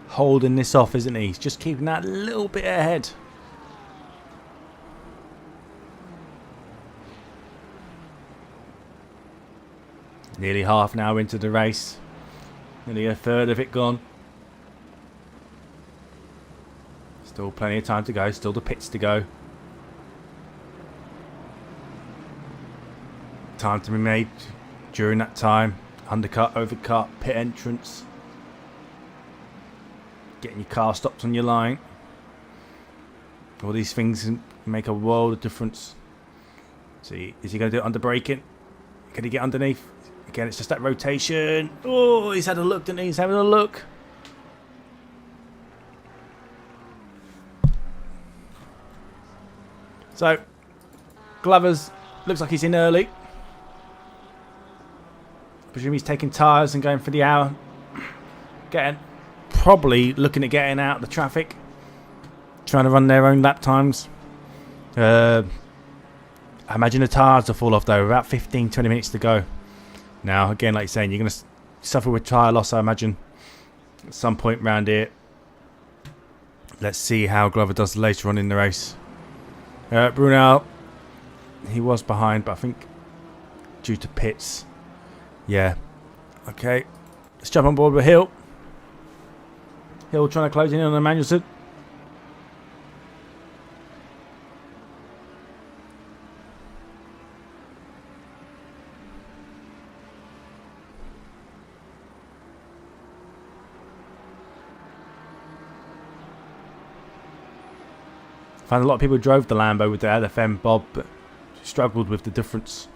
[SPEAKER 2] holding this off, isn't he? He's just keeping that little bit ahead. Nearly half an hour into the race. Nearly a third of it gone. Still plenty of time to go. Still the pits to go. Time to be made during that time. Undercut, overcut, pit entrance. Getting your car stopped on your line. All these things make a world of difference. See, is he going to do it under braking? Can he get underneath? Again, it's just that rotation. Oh, he's had a look, didn't he? He's having a look. So, Glover's looks like he's in early. I presume he's taking tyres and going for the hour. Probably looking at getting out of the traffic. Trying to run their own lap times. I imagine the tyres will fall off though. About 15-20 minutes to go. Now, again, like you're saying, you're going to suffer with tyre loss, I imagine, at some point round here. Let's see how Glover does later on in the race. Brunel, he was behind, but I think due to pits. Yeah. Okay. Let's jump on board with Hill. Hill trying to close in on Emmanuelson. Found a lot of people drove the Lambo with the LFM Bob, but struggled with the difference.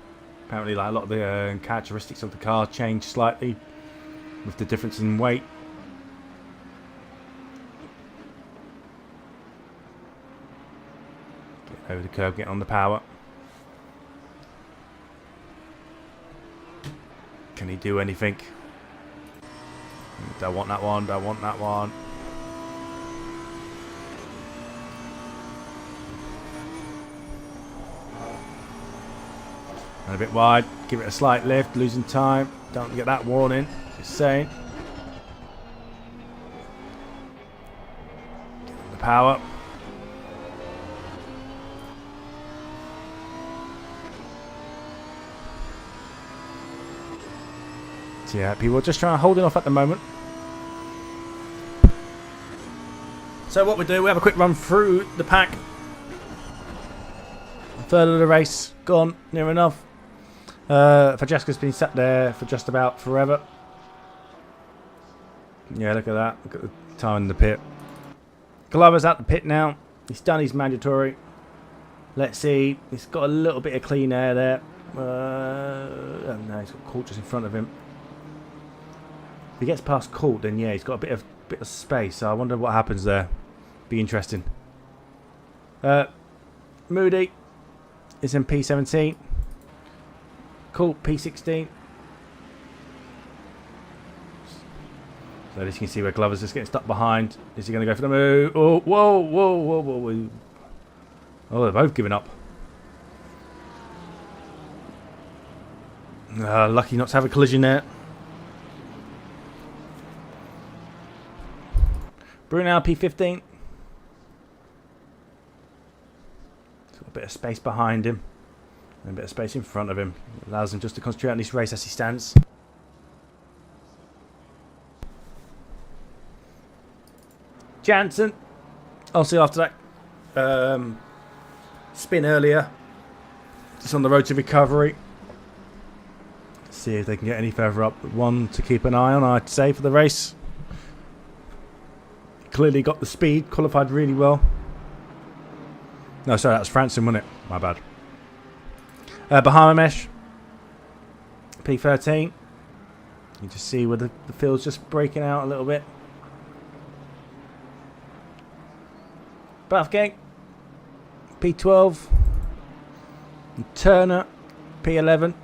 [SPEAKER 2] Apparently, like a lot of the characteristics of the car changed slightly with the difference in weight. Get over the curb, get on the power. Can he do anything? Don't want that one, don't want that one. And a bit wide, give it a slight lift, losing time. Don't get that warning, just saying. Get on the power. Yeah, people are just trying to hold it off at the moment. So what we do, we have a quick run through the pack. A third of the race gone, near enough. Francesca's been sat there for just about forever. Yeah, look at that. Look at the time in the pit. Glover's out the pit now. He's done his mandatory. Let's see. He's got a little bit of clean air there. Oh no, he's got Court just in front of him. If he gets past Court, then yeah, he's got a bit of space. So I wonder what happens there. Be interesting. Moody is in P17. Court P16. So as you can see where Glover's just getting stuck behind. Is he going to go for the move? Oh, whoa, whoa, whoa, whoa, whoa. Oh, they're both giving up. Lucky not to have a collision there. Brunel P15. Got a bit of space behind him. And a bit of space in front of him. Allows him just to concentrate on this race as he stands. Jansen. Obviously after that spin earlier. Just on the road to recovery. See if they can get any further up. One to keep an eye on, I'd say, for the race. Clearly got the speed. Qualified really well. No, sorry, that was Franson, wasn't it? My bad. Bahama Mesh. P13. You just see where the field's just breaking out a little bit. Bathgate. P12. And Turner. P11.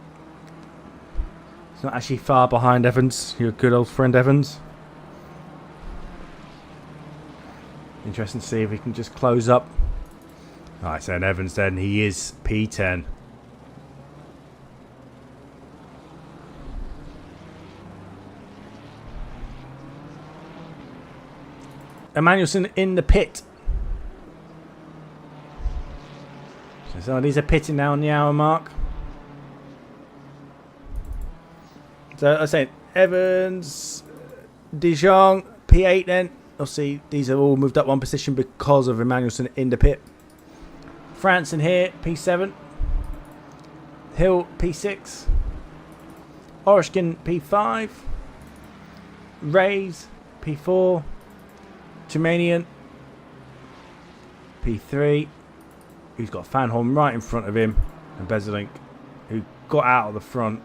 [SPEAKER 2] It's not actually far behind Evans. Your good old friend Evans. Interesting to see if he can just close up. Alright, so Evans then, he is P10. Emmanuelson in the pit. So some of these are pitting now on the hour mark. So I say Evans, Dijon, P8 then. Obviously these are all moved up one position because of Emmanuelson in the pit. Franson here, P7. Hill, P6. Orishkin, P5. Rays, P4. Germanian, P3. Who's got Fanholm right in front of him. And Bezalink, who got out of the front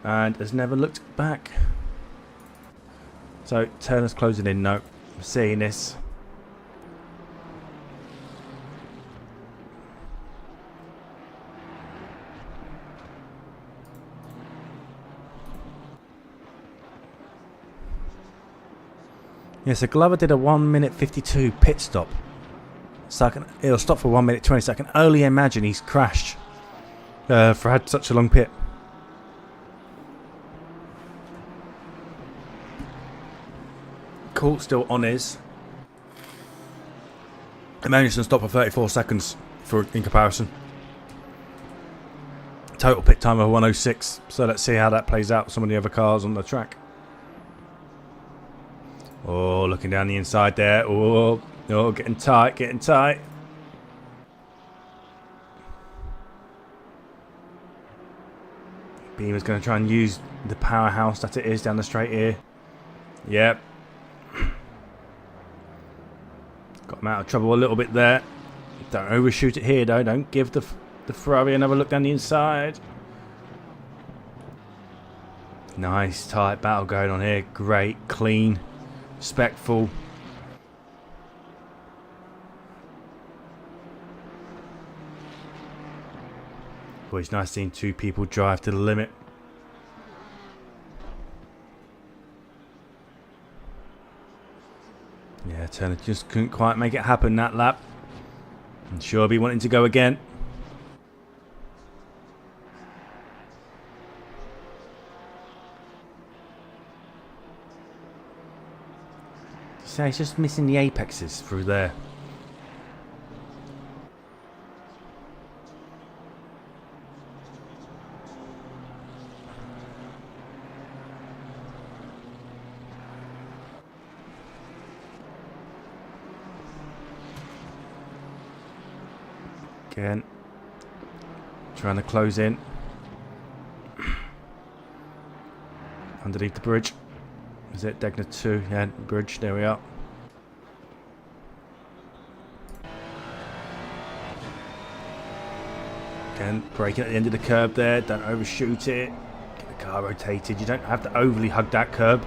[SPEAKER 2] and has never looked back. So Turner's closing in now. I'm seeing this. Yeah, so Glover did a 1 minute 52 pit stop. So it'll stop for 1 minute 20 seconds. I can only imagine he's crashed for had such a long pit. Court still on his. Emmanuelson stopped for 34 seconds in comparison. Total pit time of 106. So let's see how that plays out with some of the other cars on the track. Oh, looking down the inside there. Oh, getting tight, getting tight. Beamer's going to try and use the powerhouse that it is down the straight here. Yep. Got him out of trouble a little bit there. Don't overshoot it here though. Don't give the Ferrari another look down the inside. Nice tight battle going on here. Great, clean, respectful. Boy, it's nice seeing two people drive to the limit. Yeah, Turner just couldn't quite make it happen that lap. And sure be wanting to go again. So he's just missing the apexes through there. Again. Trying to close in. Underneath the bridge. Is it Degner 2? Yeah, bridge. There we are. Again, braking at the end of the curb there. Don't overshoot it. Get the car rotated. You don't have to overly hug that curb.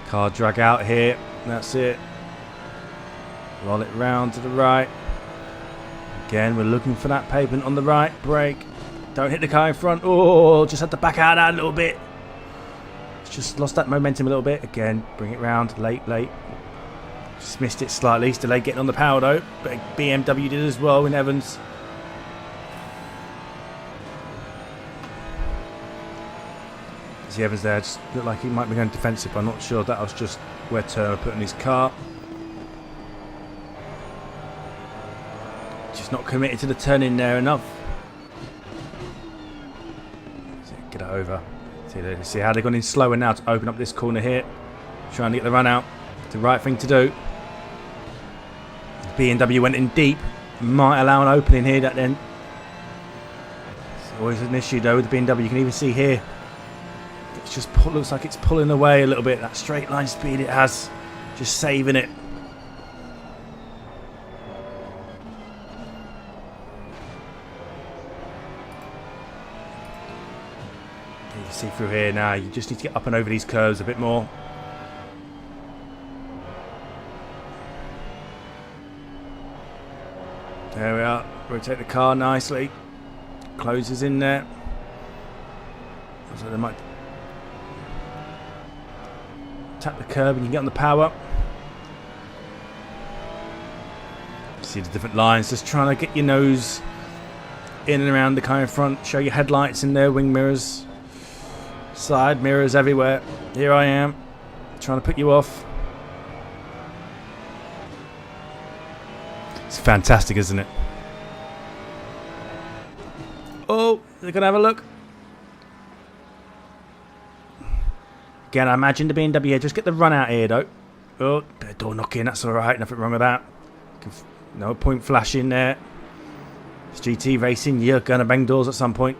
[SPEAKER 2] Car drag out here. That's it. Roll it round to the right. Again, we're looking for that pavement on the right. Brake. Don't hit the car in front. Oh, just had to back out that a little bit. It's just lost that momentum a little bit. Again, bring it round. Late. Just missed it slightly. Still late getting on the power though. But BMW did as well in Evans. See Evans there. Just looked like he might be going defensive. I'm not sure. That was just where Turner put in his car. Just not committed to the turn in there enough. Get it over. See how they've gone in slower now to open up this corner here. Trying to get the run out. It's the right thing to do. BMW went in deep. Might allow an opening here that then. It's always an issue though with the BMW. You can even see here. It's just looks like it's pulling away a little bit. That straight line speed it has. Just saving it. You can see through here now. You just need to get up and over these curves a bit more. There we are. Rotate the car nicely. Closes in there. So they might tap the curb and you can get on the power. See the different lines. Just trying to get your nose in and around the car in front. Show your headlights in there. Wing mirrors. Side mirrors everywhere. Here I am. Trying to put you off. It's fantastic, isn't it? Oh, they're going to have a look. Again, I imagine the BMW here. Just get the run out here, though. Oh, bit of door knocking. That's all right. Nothing wrong with that. No point flashing there. It's GT racing. You're going to bang doors at some point.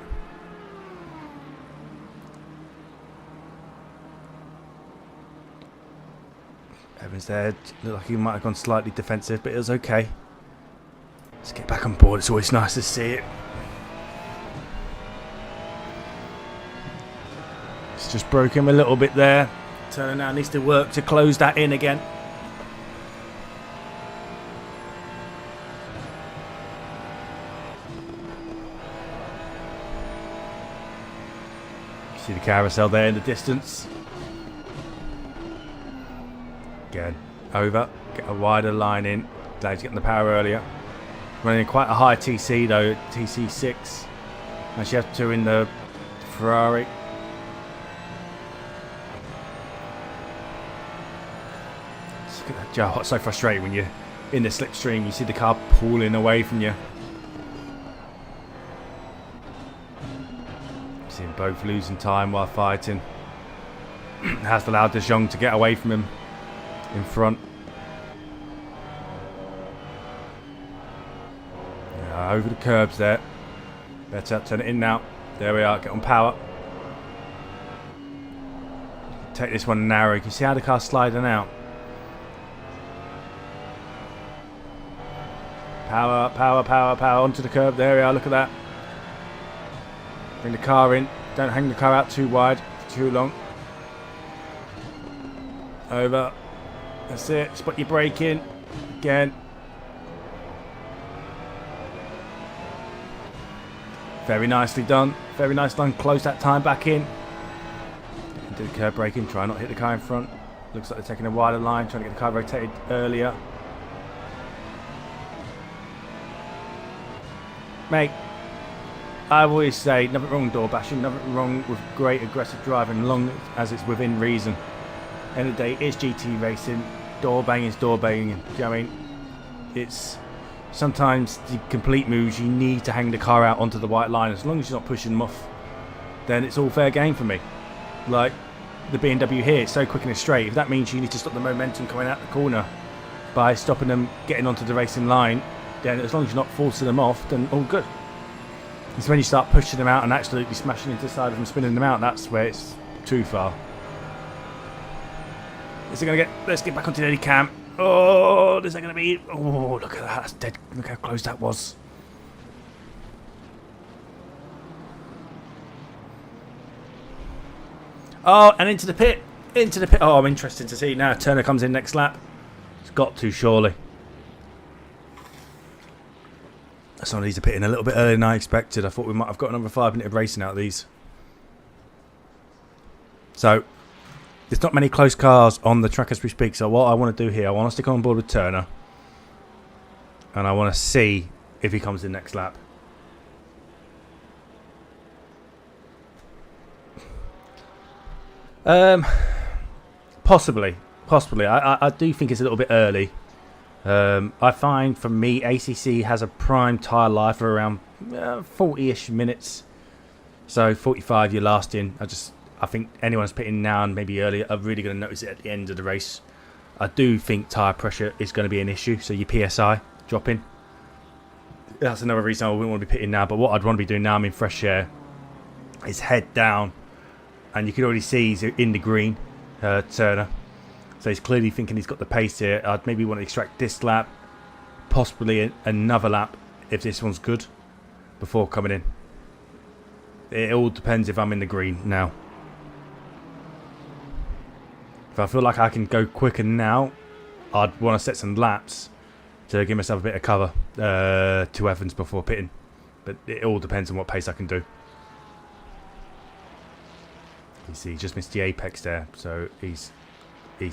[SPEAKER 2] Evans there. Looked like he might have gone slightly defensive, but it was okay. Let's get back on board. It's always nice to see it. It's just broke him a little bit there. Turner now needs to work to close that in again. See the carousel there in the distance. Again, over. Get a wider line in. Glad he's getting the power earlier. Running quite a high TC though, TC6. And she has two in the Ferrari. Look at that. Oh, it's so frustrating when you're in the slipstream. You see the car pulling away from you. Seeing both losing time while fighting. Has allowed De Jong to get away from him in front. Over the curbs there. Better turn it in now. There we are. Get on power. Take this one narrow. You can see how the car's sliding out. Power, power, power, power. Onto the curb. There we are. Look at that. Bring the car in. Don't hang the car out too wide for too long. Over. That's it. Spot your brake in. Again. Very nicely done. Very nice done. Close that time back in. Do the curb braking. Try not to hit the car in front. Looks like they're taking a wider line. Trying to get the car rotated earlier. Mate, I always say nothing wrong with door bashing. Nothing wrong with great aggressive driving, long as it's within reason. End of the day, it's GT racing. Door banging is door banging. Do you know what I mean? It's... Sometimes the complete moves, you need to hang the car out onto the white line. As long as you're not pushing them off, then it's all fair game for me. Like, the BMW here. It's so quick and straight. If that means you need to stop the momentum coming out the corner by stopping them getting onto the racing line, then as long as you're not forcing them off, then all good. It's when you start pushing them out and absolutely smashing into the side of them, spinning them out, that's where it's too far. Is it going to get... Let's get back onto the Eddie cam. Oh, is that going to be... Oh, look at that. That's dead. Look how close that was. Oh, and into the pit. Into the pit. Oh, I'm interested to see now. Turner comes in next lap. It's got to, surely. Some of these are pitting a little bit earlier than I expected. I thought we might have got another 5 minute of racing out of these. So, there's not many close cars on the track as we speak. So what I want to do here, I want to stick on board with Turner. And I want to see if he comes in next lap. Possibly. I do think it's a little bit early. I find for me, ACC has a prime tyre life of around 40-ish minutes. So 45 you're lasting. I think anyone's pitting now and maybe earlier are really going to notice it at the end of the race. I do think tyre pressure is going to be an issue. So your PSI dropping. That's another reason I wouldn't want to be pitting now. But what I'd want to be doing now, I'm in fresh air, is head down. And you can already see he's in the green, Turner. So he's clearly thinking he's got the pace here. I'd maybe want to extract this lap, possibly another lap if this one's good, before coming in. It all depends if I'm in the green now. If I feel like I can go quicker now, I'd want to set some laps to give myself a bit of cover to Evans before pitting. But it all depends on what pace I can do. You see, he just missed the apex there, so he's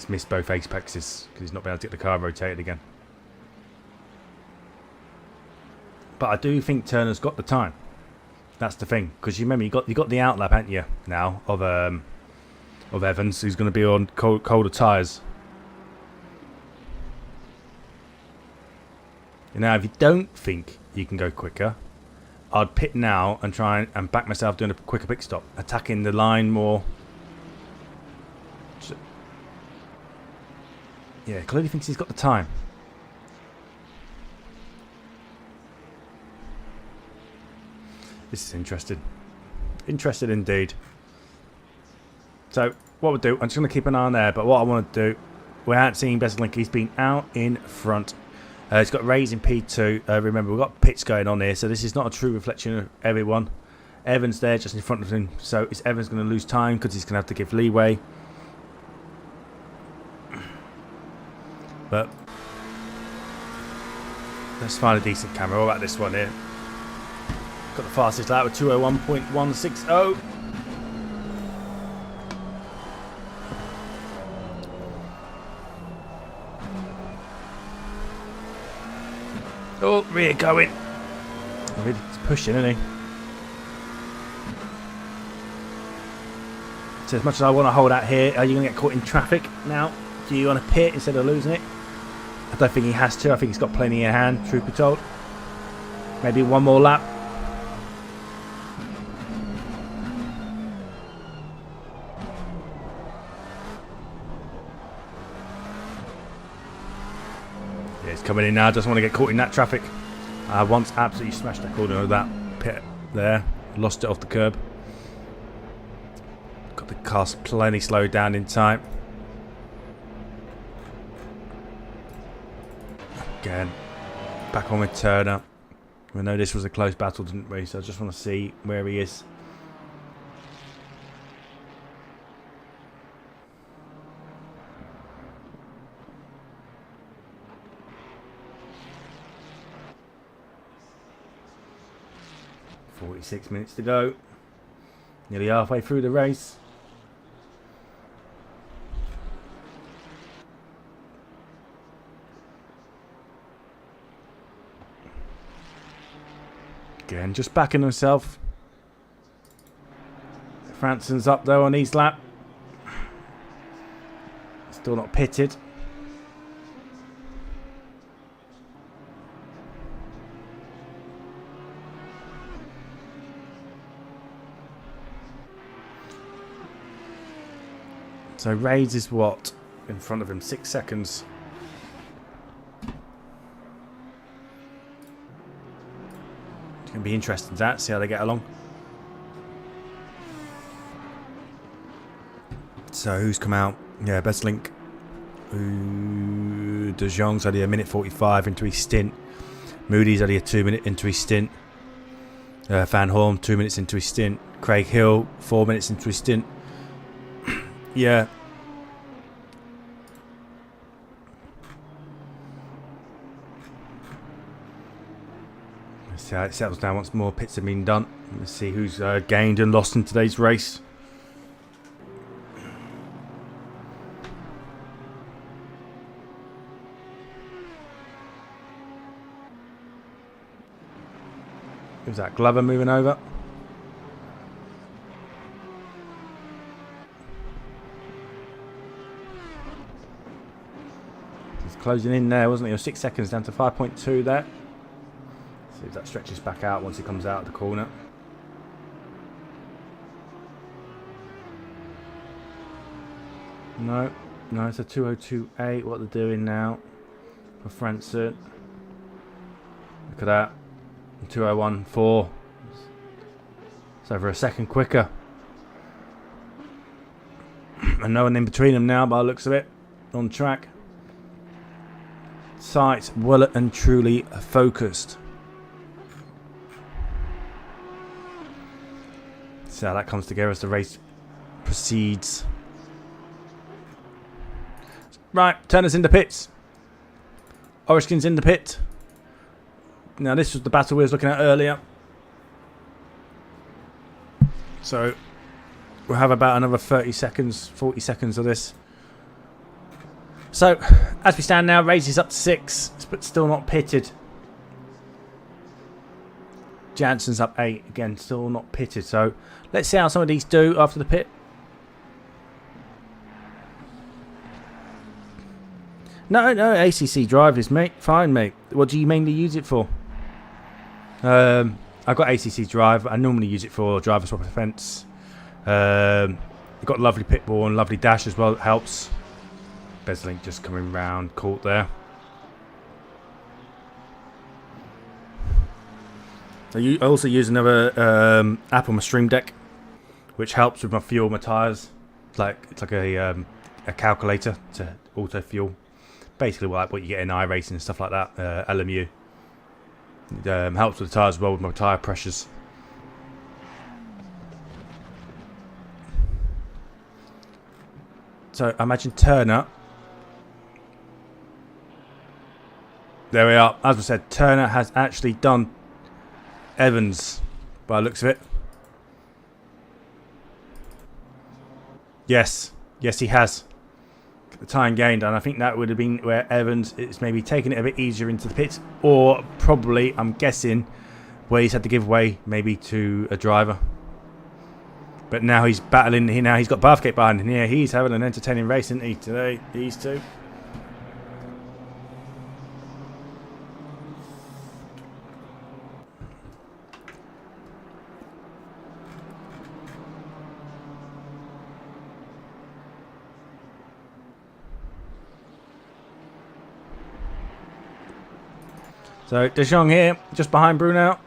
[SPEAKER 2] missed both apexes because he's not been able to get the car rotated again. But I do think Turner's got the time. That's the thing, because you remember you got the outlap, haven't you? Now of Evans, who's going to be on colder tyres. Now, if you don't think you can go quicker, I'd pit now and try and back myself doing a quicker pit stop, attacking the line more. Yeah, clearly thinks he's got the time. This is interesting. Interesting indeed. So, what we'll do, I'm just going to keep an eye on there, but what I want to do, we haven't seen Beslink, he's been out in front. He's got Rays in P2. Remember, we've got pits going on here, so this is not a true reflection of everyone. Evans there, just in front of him. So, is Evans going to lose time because he's going to have to give leeway? But let's find a decent camera. What about this one here? Got the fastest lap with 201.160. Oh, rear going. Really pushing, isn't he? So as much as I want to hold out here, are you going to get caught in traffic now? Do you want to pit instead of losing it? I don't think he has to. I think he's got plenty in hand, truth be told. Maybe one more lap. Yeah, he's coming in now. Doesn't want to get caught in that traffic. Once absolutely smashed that corner of that pit there. Lost it off the curb. Got the car plenty slowed down in time. Again, back on with Turner. We know this was a close battle, didn't we? So I just want to see where he is. .46 minutes to go. Nearly halfway through the race. Again, just backing himself. Franson's up though on his lap. Still not pitted. So Raids is what? In front of him, 6 seconds. It's going to be interesting to see how they get along. So who's come out? Yeah, Beslink. De Jong's only a minute 45 into his stint. Moody's only a 2 minute into his stint. Van Horn 2 minutes into his stint. Craig Hill 4 minutes into his stint. Yeah. Let's see how it settles down once more pits have been done. Let's see who's gained and lost in today's race. Who's that? Glover moving over. He's closing in there, wasn't he? He was 6 seconds down to 5.2 there. See if that stretches back out once he comes out of the corner. No, it's a 2:02.8. What they're doing now for Franson. Look at that. 2:01.4. It's over a second quicker. And no one in between them now by the looks of it. On track. Sights well and truly focused. See how that comes together as the race proceeds. Right, Turner's in the pits. Orishkin's in the pit. Now this was the battle we was looking at earlier. So we'll have about another 30 seconds, 40 seconds of this. So as we stand now, Race is up to 6, but still not pitted. Jansen's up 8, again still not pitted. So let's see how some of these do after the pit. No, ACC drivers, mate. Fine, mate. What do you mainly use it for? I've got ACC drive. I normally use it for driver swap events. I've got lovely pit ball and lovely dash as well. It helps. Beslink just coming round, caught there. I also use another app on my Stream Deck, which helps with my fuel, my tyres. It's like a calculator to auto fuel. Basically, like what you get in iRacing and stuff like that. LMU. It helps with the tyres as well with my tyre pressures. So I imagine Turner. There we are. As I said, Turner has actually done Evans by the looks of it. Yes, he has. The time gained, and I think that would have been where Evans is maybe taking it a bit easier into the pits, or probably, I'm guessing, where he's had to give way maybe to a driver. But now he's battling. Now he's got Bathgate behind him. Yeah, he's having an entertaining race, isn't he, today? These two. So De Jong here, just behind Brunel.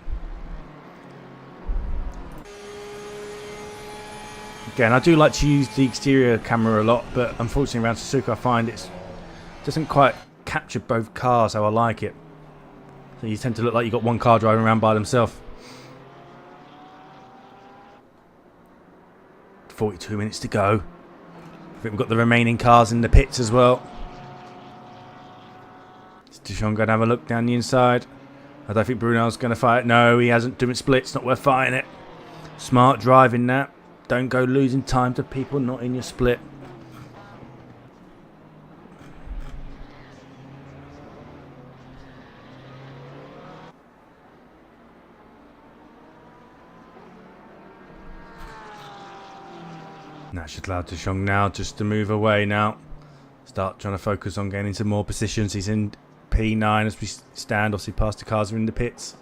[SPEAKER 2] Again, I do like to use the exterior camera a lot, but unfortunately around Suzuka I find it doesn't quite capture both cars how I like it. So you tend to look like you've got one car driving around by themselves. 42 minutes to go. I think we've got the remaining cars in the pits as well. Deshaun going to have a look down the inside. I don't think Brunel's going to fight. No, he hasn't. Doing splits, not worth fighting it. Smart driving that. Don't go losing time to people not in your split. That should allow Deshaun now just to move away now. Start trying to focus on getting some more positions. He's in P9 as we stand. Obviously past the cars are in the pits.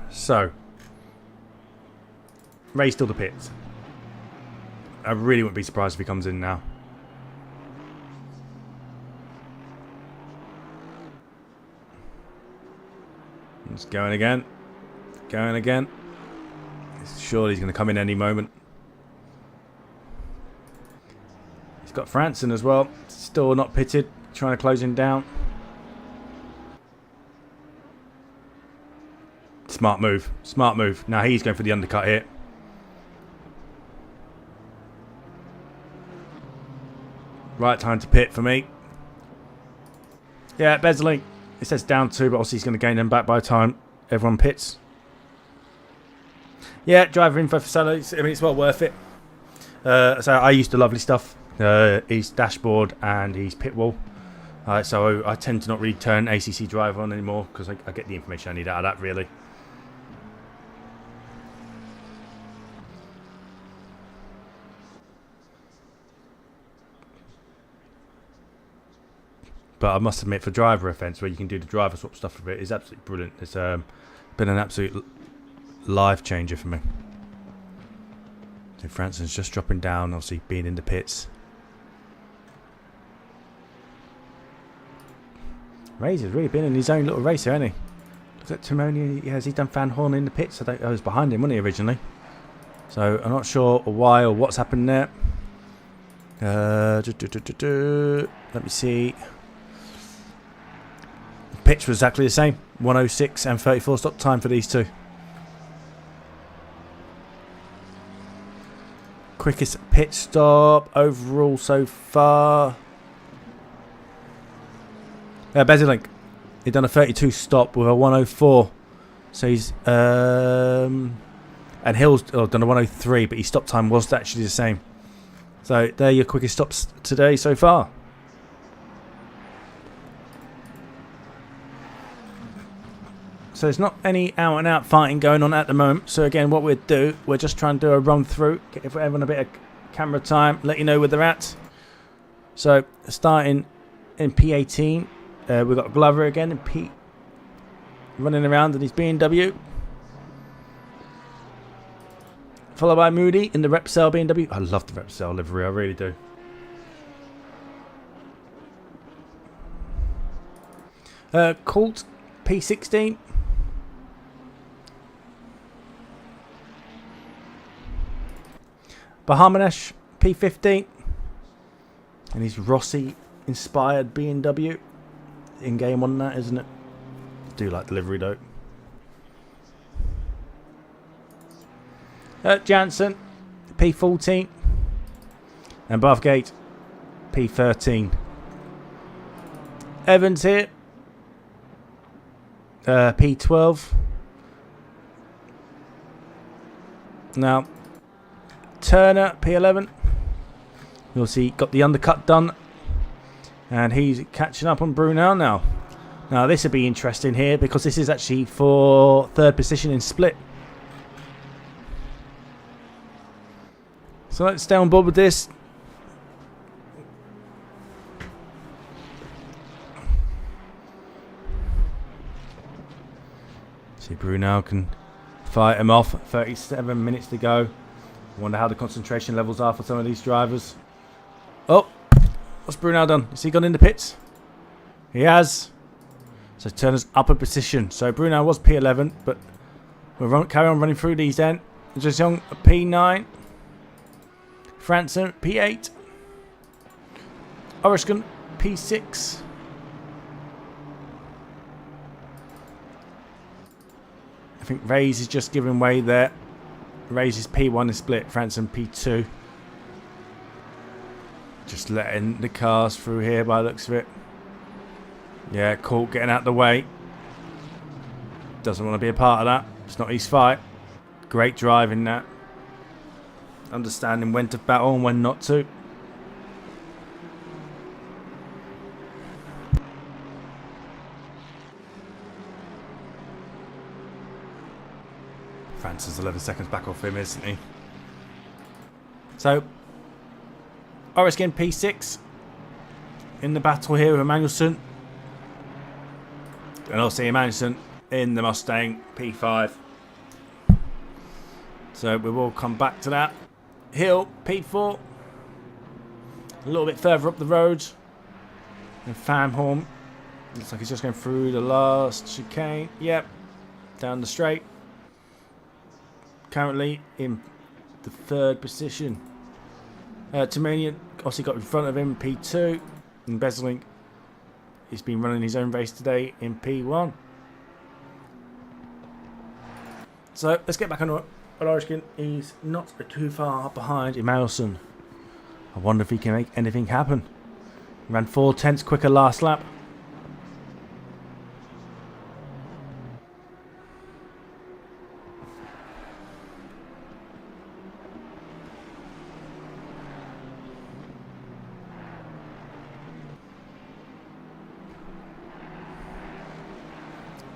[SPEAKER 2] So Ray's still the pits. I really wouldn't be surprised if he comes in now. It's going again. Going again. Surely he's going to come in any moment. He's got Franson as well. Still not pitted. Trying to close him down. Smart move. Smart move. Now he's going for the undercut here. Right time to pit for me. Yeah, Bezzling. It says down 2, but obviously he's going to gain them back by the time everyone pits. Yeah, driver info for Salah. I mean, it's well worth it. So I used the lovely stuff. His dashboard and his pit wall. So I tend to not really turn ACC driver on anymore because I get the information I need out of that, really. But I must admit, for driver events where you can do the driver swap stuff with it, is absolutely brilliant. It's been an absolute life changer for me. So Franson's just dropping down, obviously being in the pits. Razor's really been in his own little race here, hasn't he? Looks like Timoni, has he done Van Horn in the pits? I was behind him, wasn't he, originally? So I'm not sure why or what's happened there. Let me see. Pitch was exactly the same. 106 and 34 stop time for these two. Quickest pit stop overall so far. Bezilink. He'd done a 32 stop with a 104. So he's and Hill's done a 103, but his stop time was actually the same. So they're your quickest stops today so far. So there's not any out and out fighting going on at the moment. So again, what we'll do, we're just trying to do a run through, give everyone a bit of camera time, let you know where they're at. So starting in P18, we've got Glover again in P, running around in his BMW. Followed by Moody in the Repsol BMW. I love the Repsol livery, I really do. Colt P16. Bahamanesh P15 and his Rossi inspired BMW in game on that, isn't it? I do like delivery though. Jansen P14 and Bathgate P13. Evans here P12. Now Turner P11. You'll see got the undercut done, and he's catching up on Brunel now. Now this will be interesting here because this is actually for third position in split. So let's stay on board with this. See, Brunel can fight him off. 37 minutes to go. I wonder how the concentration levels are for some of these drivers. Oh, what's Brunel done? Has he gone in the pits? He has. So Turner's up a position. So Brunel was P11, but we'll carry on running through these then. Just young P9. Franson P8. Oriscan P6. I think Ray's is just giving way there. Ray's is P1 is split. Franson P2. Just letting the cars through here by the looks of it. Yeah, Colt getting out the way. Doesn't want to be a part of that. It's not his fight. Great driving that. Understanding when to battle and when not to. Franson's 11 seconds back off him, isn't he? So, Oriskin P6 in the battle here with Emmanuelson. And also Emmanuelson in the Mustang P5. So we will come back to that. Hill, P4. A little bit further up the road. And Famhorn. Looks like he's just going through the last chicane. Yep. Down the straight. Currently in the 3rd position. Tamanian obviously got in front of him, P2. And Bezlink, he's been running his own race today in P1. So let's get back on Oregon. He's not too far behind Emilson. I wonder if he can make anything happen. Ran 4/10 quicker last lap.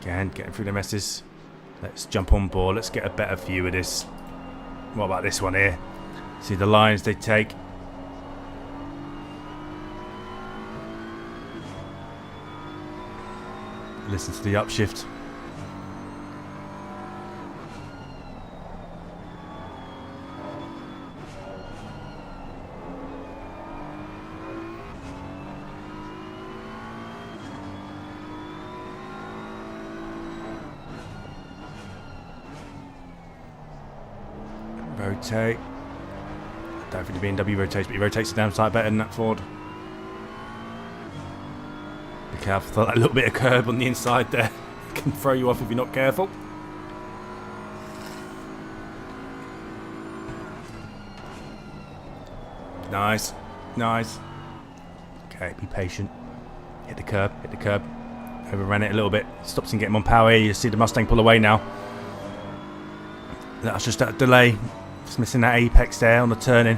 [SPEAKER 2] Again, getting through the messes. Let's jump on board. Let's get a better view of this. What about this one here? See the lines they take. Listen to the upshift. Rotate. I don't think the BMW rotates, but he rotates the downside better than that Ford. Be careful, that little bit of curb on the inside there can throw you off if you're not careful. Nice, nice. Okay, be patient. Hit the curb, hit the curb. Overran it a little bit. Stops him getting on power here. You see the Mustang pull away now. That's just that delay. Just missing that apex there on the turning.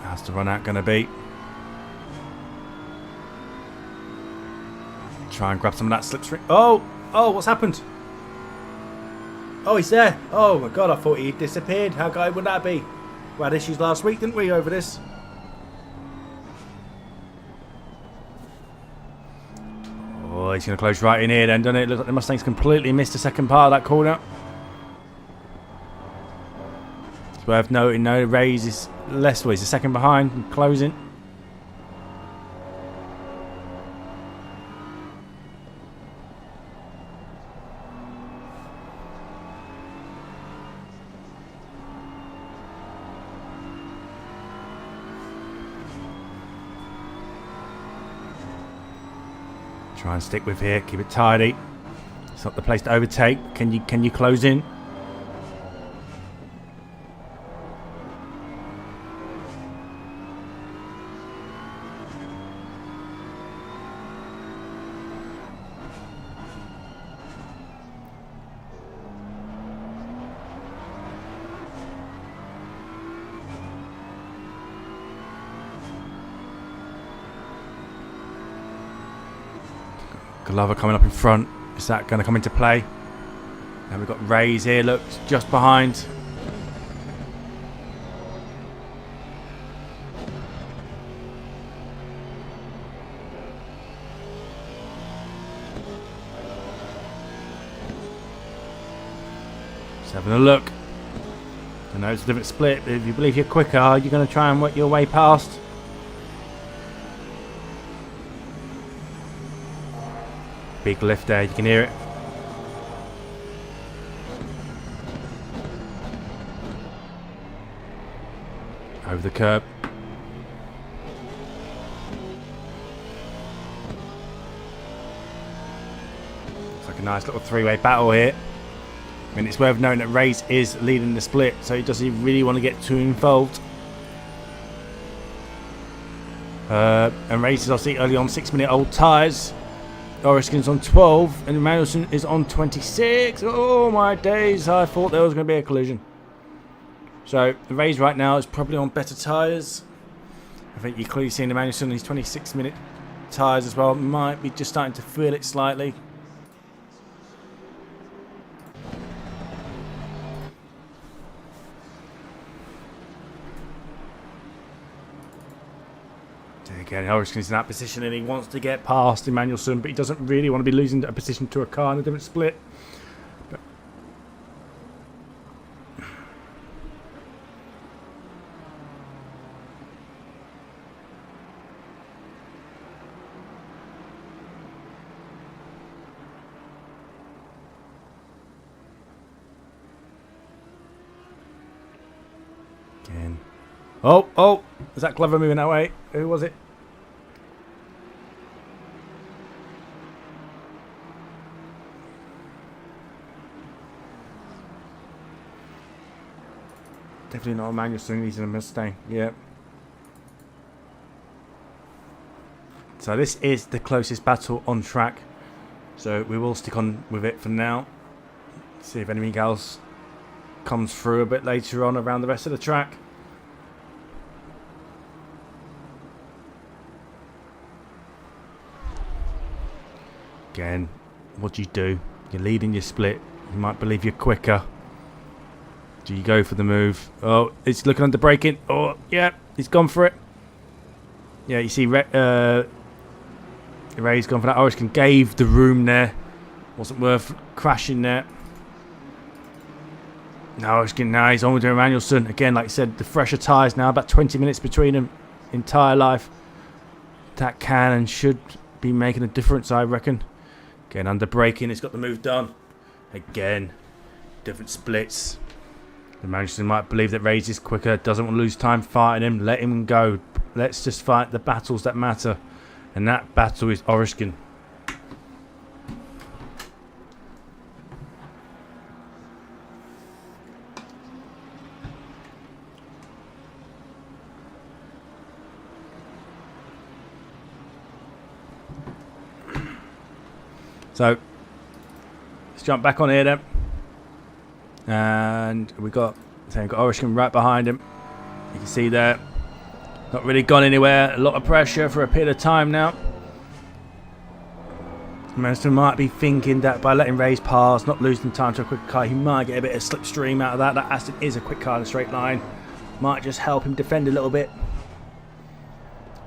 [SPEAKER 2] How's the run out going to be? Try and grab some of that slipstream. Oh, what's happened? Oh, he's there. Oh my god, I thought he disappeared. How good would that be? We had issues last week, didn't we, over this? Oh, he's going to close right in here then, doesn't it? Looks like the Mustang's completely missed the second part of that corner. It's worth noting, though, the Rays is less, well, he's a second behind and closing. Try and stick with here, keep it tidy. It's not the place to overtake. Can you close in? Glover coming up in front. Is that going to come into play? Now we've got Rays here, look, just behind. Just having a look. I know it's a different split, but if you believe you're quicker, you're going to try and work your way past. Big lift there, you can hear it. Over the curb. It's like a nice little three-way battle here. I mean, it's worth knowing that Race is leading the split, so he doesn't really want to get too involved. And Race is obviously early on 6-minute-old tyres. Oriskin's on 12 and Madison is on 26. Oh my days, I thought there was going to be a collision. So the Rays right now is probably on better tyres. I think you're clearly seeing the Madison, he's 26 minute tyres as well. Might be just starting to feel it slightly. Again, Oriskin's in that position and he wants to get past Emmanuelson, but he doesn't really want to be losing a position to a car in a different split. But again. Oh, is that Glover moving that way? Who was it? Definitely not a Emmanuelson, he's in a Mustang. Yep. So this is the closest battle on track. So we will stick on with it for now. See if anything else comes through a bit later on around the rest of the track. Again, what do you do? You're leading your split. You might believe you're quicker. Do you go for the move? Oh, it's looking under braking. Oh, yeah, he's gone for it. Yeah, you see Ray's gone for that. Oriskin gave the room there. Wasn't worth crashing there. No, Oriskin now he's on with Emmanuelson. Again, like I said, the fresher tyres now, about 20 minutes between them in tyre life. That can and should be making a difference, I reckon. Again, under braking, it's got the move done. Again, different splits. The manager might believe that Ray's is quicker, doesn't want to lose time fighting him. Let him go. Let's just fight the battles that matter. And that battle is Oriskin. So, let's jump back on here then. And we've got Oriskin right behind him. You can see there, not really gone anywhere. A lot of pressure for a period of time now. Manston might be thinking that by letting Ray's pass, not losing time to a quick car, he might get a bit of slipstream out of that. That Assetto is a quick car in a straight line. Might just help him defend a little bit.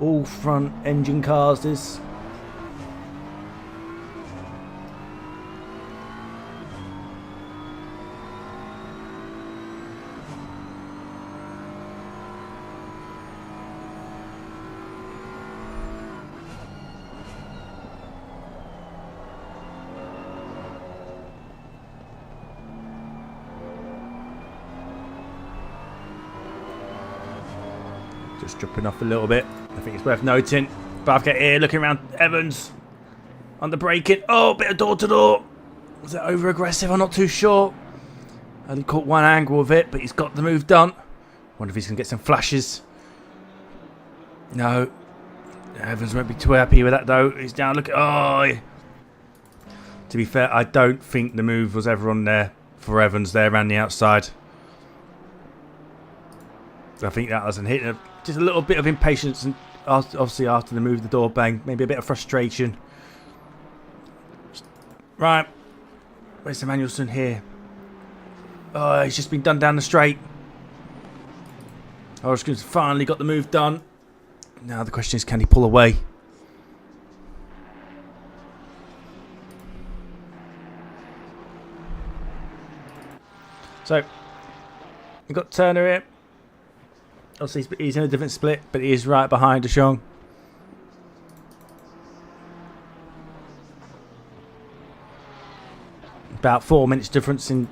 [SPEAKER 2] All front engine cars this. Just dropping off a little bit. I think it's worth noting. Bathgate here, looking around Evans. Under braking. Oh, bit of door to door. Was it over aggressive? I'm not too sure. I only caught one angle of it, but he's got the move done. Wonder if he's going to get some flashes. No. Evans won't be too happy with that though. He's down. Look at. Oh. To be fair, I don't think the move was ever on there for Evans there around the outside. I think that doesn't hit. Just a little bit of impatience, and obviously after the move, the door bang, maybe a bit of frustration. Right, where's Emmanuelson here? Oh, he's just been done down the straight. Oriskin's finally got the move done. Now the question is, can he pull away? So, we've got Turner here. Obviously, he's in a different split, but he is right behind Deschamps. About 4 minutes difference in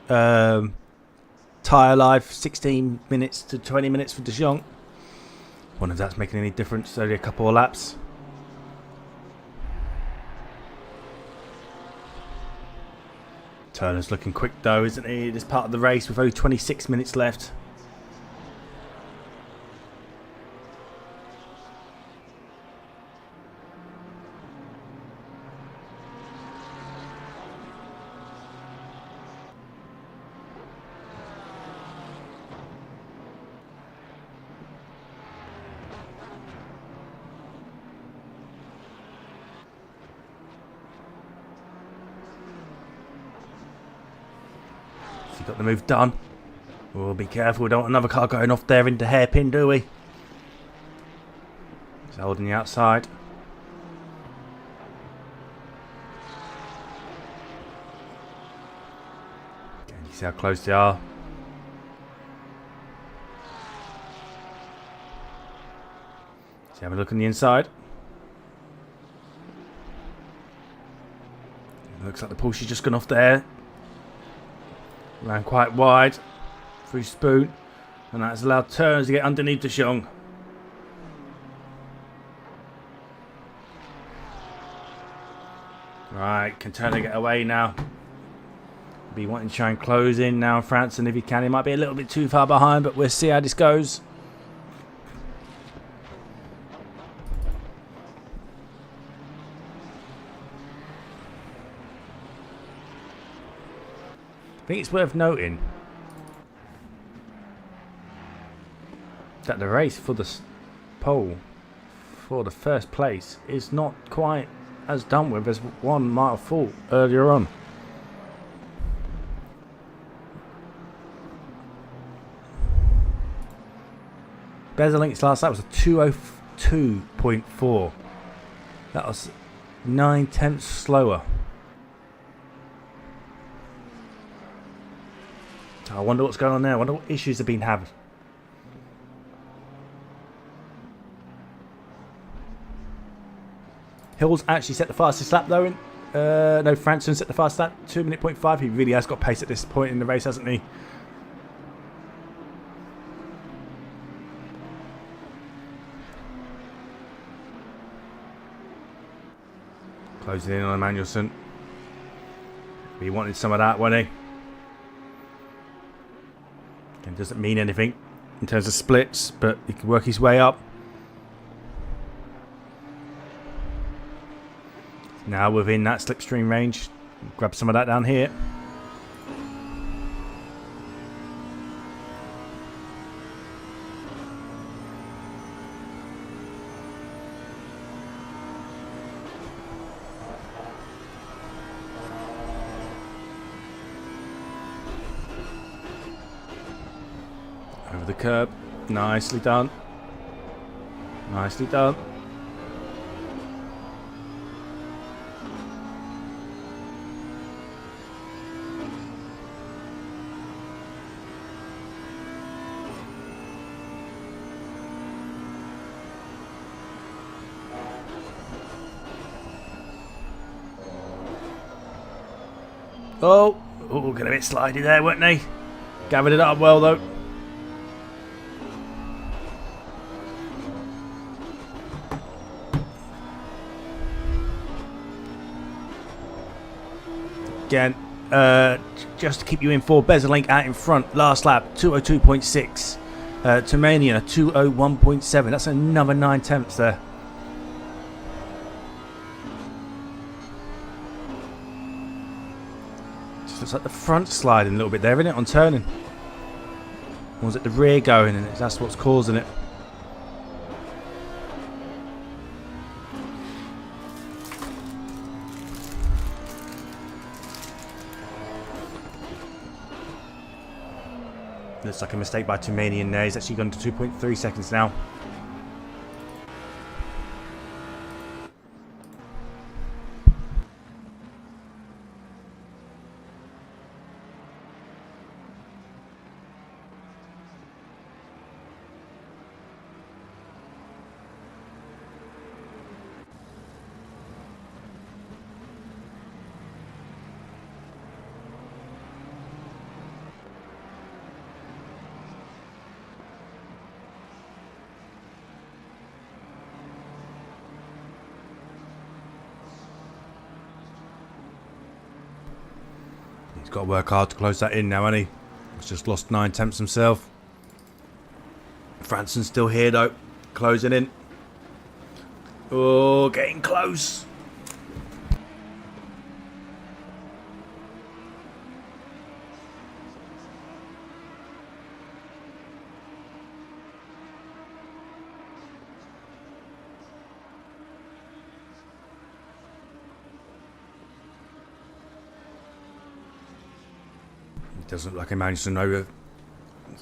[SPEAKER 2] tyre life. 16 minutes to 20 minutes for Deschamps. Wonder if that's making any difference. Only a couple of laps. Turner's looking quick though, isn't he? This part of the race with only 26 minutes left. Got the move done. We'll be careful. We don't want another car going off there into hairpin, do we? He's holding the outside. Can you see how close they are? Let's have a look on the inside. Looks like the Porsche's just gone off there. Ran quite wide through Spoon, and that's allowed turns to get underneath the Xiong. Right, can Turner get away now? Be wanting to try and close in now, Franson, if he can. He might be a little bit too far behind, but we'll see how this goes. I think it's worth noting that the race for the pole for the first place is not quite as done with as one might have thought earlier on. Bezelink's last lap was a 2:02.4. That was 9 tenths slower. I wonder what's going on there. I wonder what issues have been having. Hill's actually set the fastest lap though. No, Franson set the fastest lap. 2:05. He really has got pace at this point in the race, hasn't he? Closing in on Emmanuelson. He wanted some of that, wasn't he? It doesn't mean anything in terms of splits, but he can work his way up. Now within that slipstream range, grab some of that down here. Over the curb. Nicely done. Nicely done. Oh, got a bit slidey there, weren't they? Gathered it up well though. Again, just to keep you informed, Bezzelink out in front. Last lap, 2:02.6. Tumanian, 2:01.7. That's another 9 tenths there. Just looks like the front sliding a little bit there, isn't it, on turning? Or was it the rear going, and that's what's causing it? Looks like a mistake by Tumanian there. He's actually gone to 2.3 seconds now. He's got to work hard to close that in now, hasn't he? He's just lost 9 tenths himself. Franson's still here though, closing in. Oh, getting close. Doesn't look like Emmanuel Sonoda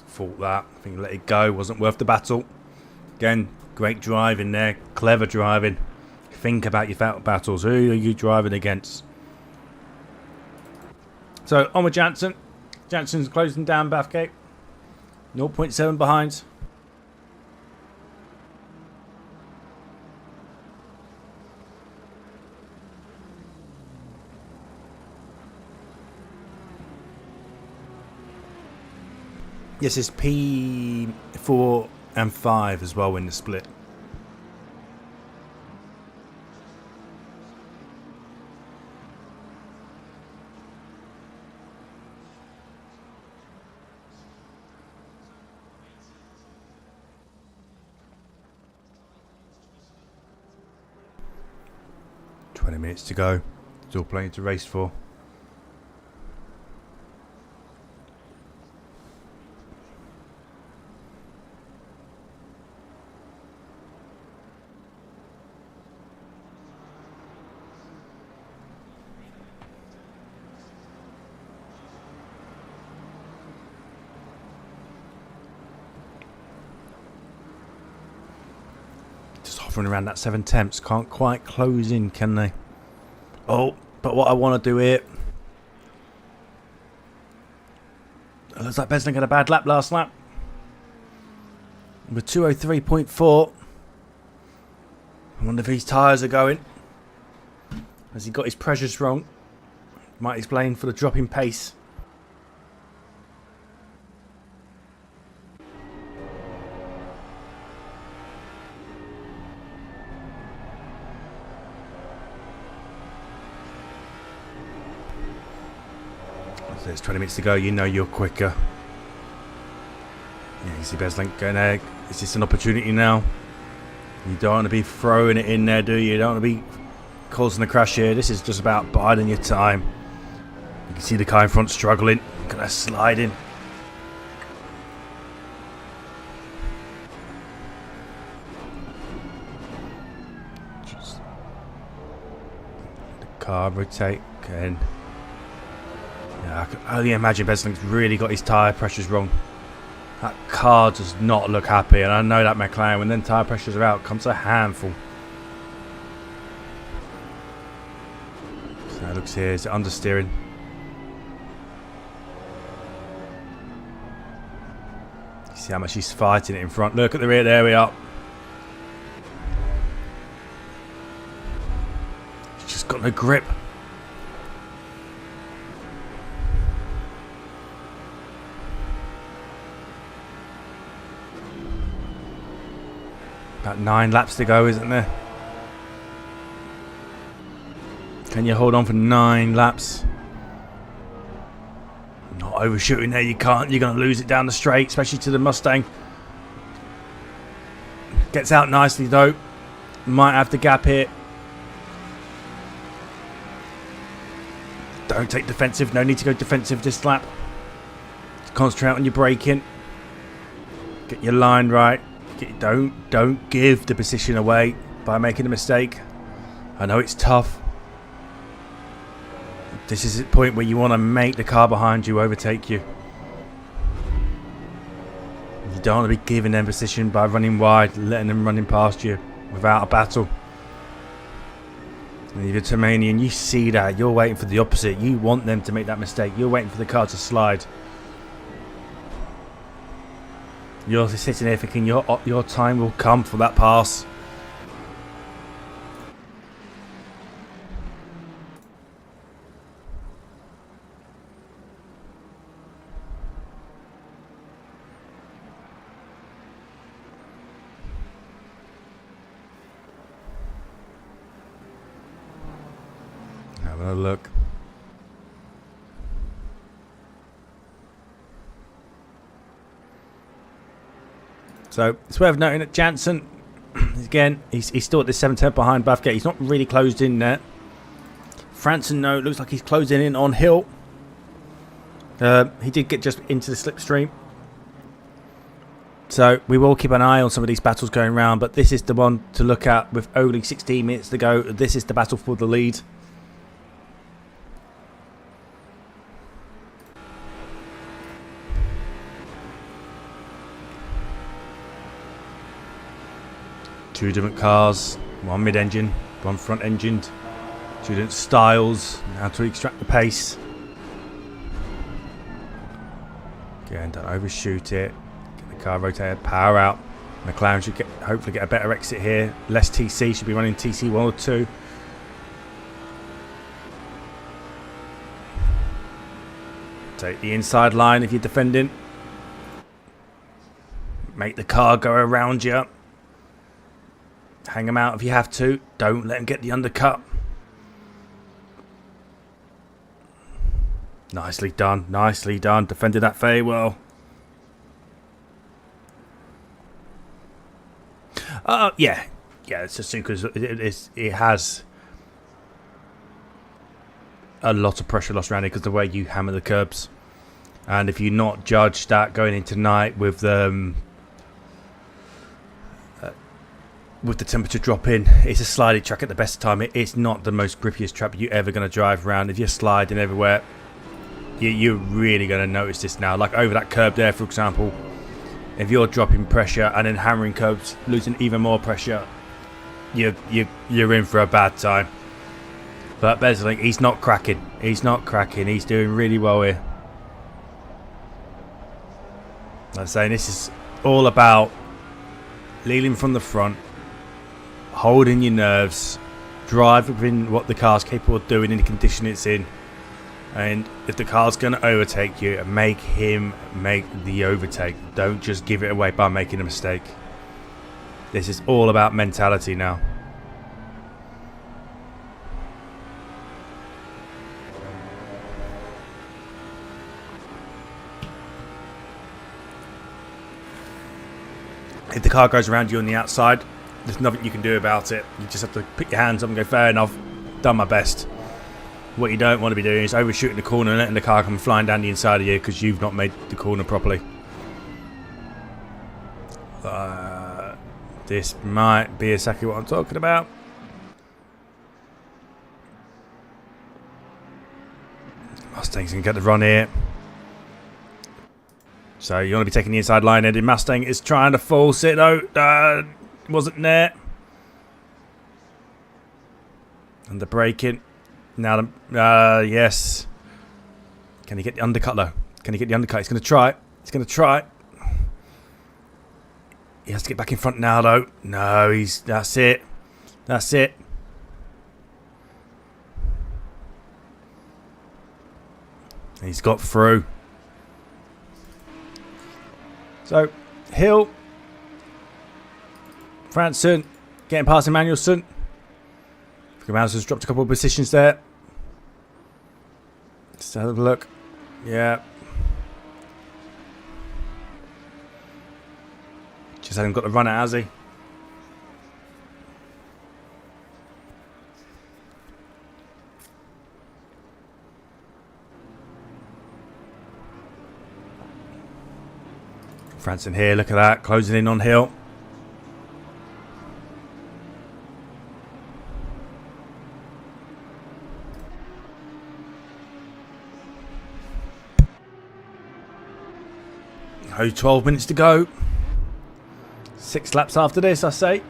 [SPEAKER 2] thought that. I think let it go. Wasn't worth the battle. Again, great driving there. Clever driving. Think about your battles. Who are you driving against? So on with Jansen. Jansen's closing down Bathgate. 0.7 behind. Yes, it's P4 and 5 as well in the split. Minutes to go. Still plenty to race for. Just hovering around that 7 temps. Can't quite close in, can they? Oh, but what I want to do here... It looks like Besling had a bad lap last lap. With 203.4. I wonder if his tyres are going. Has he got his pressures wrong? Might explain for the drop in pace. There's 20 minutes to go, you know you're quicker. Yeah, you see Besling going there. Is this an opportunity now? You don't want to be throwing it in there, do you? You don't want to be causing a crash here. This is just about biding your time. You can see the car in front struggling. Gonna slide in. Just the car rotate again. Yeah, I can only imagine Besling's really got his tyre pressures wrong. That car does not look happy, and I know that McLaren, when then tyre pressures are out, comes a handful. So it looks here, is it understeering? You see how much he's fighting it in front. Look at the rear, there we are. He's just got no grip. About 9 laps to go, isn't there? Can you hold on for 9 laps? Not overshooting there, you can't. You're going to lose it down the straight, especially to the Mustang. Gets out nicely though. Might have the gap here. Don't take defensive. No need to go defensive this lap. Concentrate on your braking. Get your line right. Don't give the position away by making a mistake. I know it's tough. This is the point where you want to make the car behind you overtake you. You don't want to be giving them position by running wide, letting them running past you without a battle. And if you're Tomanian, you see that. You're waiting for the opposite. You want them to make that mistake. You're waiting for the car to slide. You're sitting there thinking your time will come for that pass. Have a look. So it's worth noting that Jansen, again, he's still at this 7/10 behind Bathgate. He's not really closed in there. Franson, no, looks like he's closing in on Hill. He did get just into the slipstream. So we will keep an eye on some of these battles going round, but this is the one to look at with only 16 minutes to go. This is the battle for the lead. Two different cars, one mid-engine, one front-engined, two different styles, how to extract the pace. Again, don't overshoot it. Get the car rotated, power out. McLaren should hopefully get a better exit here. Less TC, should be running TC 1 or 2. Take the inside line if you're defending. Make the car go around you. Hang them out if you have to. Don't let them get the undercut. Nicely done. Nicely done. Defended that very well. Yeah. Yeah, it's Suzuka. It has a lot of pressure loss around it because the way you hammer the curbs. And if you not judge that going into night with the temperature dropping, it's a slidey track at the best time. It's not the most grippiest track you're ever going to drive around. If you're sliding everywhere, you're really going to notice this now. Like over that curb there, for example, if you're dropping pressure and then hammering curbs, losing even more pressure, you're in for a bad time. But Besling, he's not cracking. He's not cracking. He's doing really well here. Like I'm saying, this is all about leading from the front, holding your nerves, driving what the car's capable of doing in the condition it's in. And if the car's going to overtake you, make him make the overtake. Don't just give it away by making a mistake. This is all about mentality now. If the car goes around you on the outside, there's nothing you can do about it. You just have to pick your hands up and go, fair enough, done my best. What you don't want to be doing is overshooting the corner and letting the car come flying down the inside of you because you've not made the corner properly. This might be exactly what I'm talking about. Mustangs can get the run here. So you want to be taking the inside line. Eddie Mustang is trying to force it though. Wasn't there. And the braking. Now, yes. Can he get the undercut though? Can he get the undercut? He's going to try. He's going to try. He has to get back in front now though. No, that's it. That's it. He's got through. So, Hill, Franson, getting past Emmanuelson. Emmanuelson's dropped a couple of positions there. Let's have a look. Yeah. Just hasn't got the run out, has he? Franson here, look at that, closing in on Hill. Oh, 12 minutes to go. 6 laps after this, I say.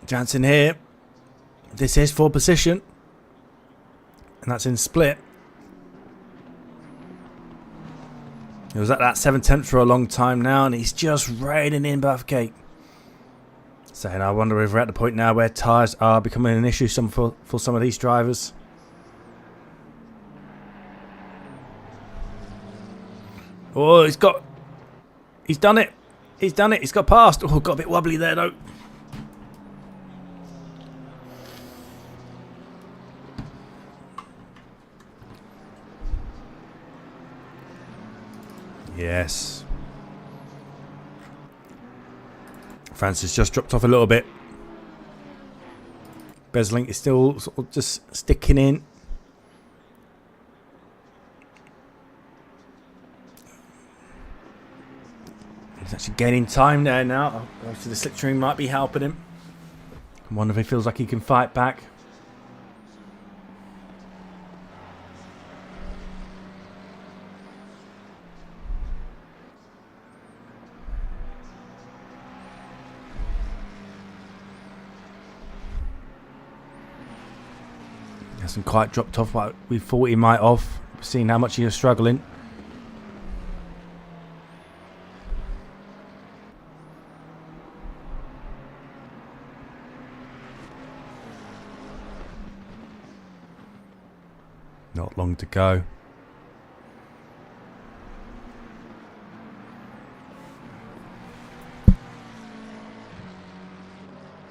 [SPEAKER 2] Jansen here. This is for position. And that's in split. He was at that 7/10 for a long time now, and he's just raining in Buffgate. Saying, I wonder if we're at the point now where tyres are becoming an issue for some of these drivers. Oh, he's done it. He's done it. He's got past. Oh, got a bit wobbly there though. Yes. Francis just dropped off a little bit. Besling is still sort of just sticking in. He's actually gaining time there now. Obviously the slipstream might be helping him. I wonder if he feels like he can fight back. Hasn't quite dropped off what we thought he might have. Seeing how much he was struggling. Not long to go.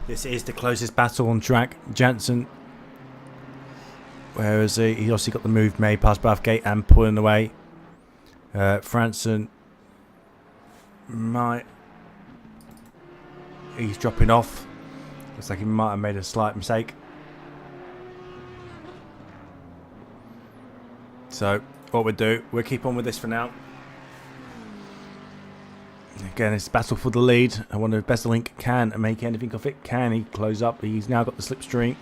[SPEAKER 2] This is the closest battle on track. Jansen, where is he? He obviously got the move made past Bathgate and pulling away. Franson might... He's dropping off. Looks like he might have made a slight mistake. So, what we'll do, we'll keep on with this for now. Again, it's battle for the lead. I wonder if Besselink can make anything of it. Can he close up? He's now got the slipstream.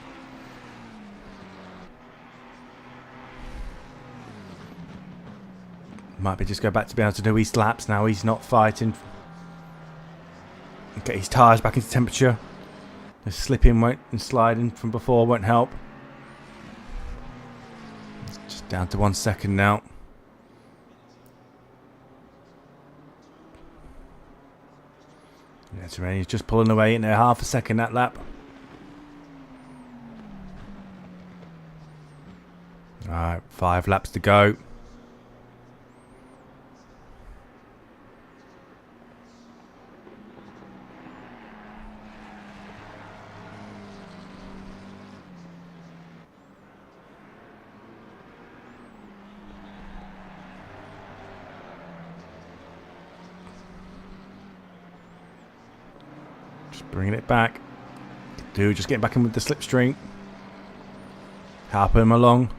[SPEAKER 2] Might be just go back to be able to do his laps now. He's not fighting. Get his tyres back into temperature. The slipping and sliding from before won't help. Just down to 1 second now. That's right, he's just pulling away in there, half a second that lap. Alright, 5 laps to go. Bringing it back. Dude, just getting back in with the slipstream. Helping him along.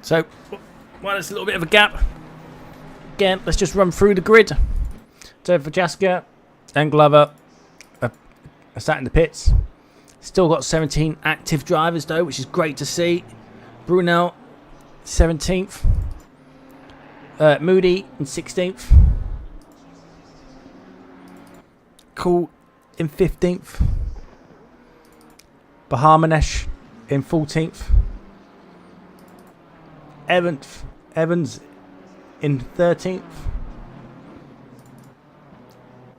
[SPEAKER 2] So, while there's a little bit of a gap, again, let's just run through the grid. So for Jaska and Glover are sat in the pits. Still got 17 active drivers though, which is great to see. Brunel, 17th. Moody in 16th. Cool in 15th. Bahamanesh in 14th. Evans in 13th.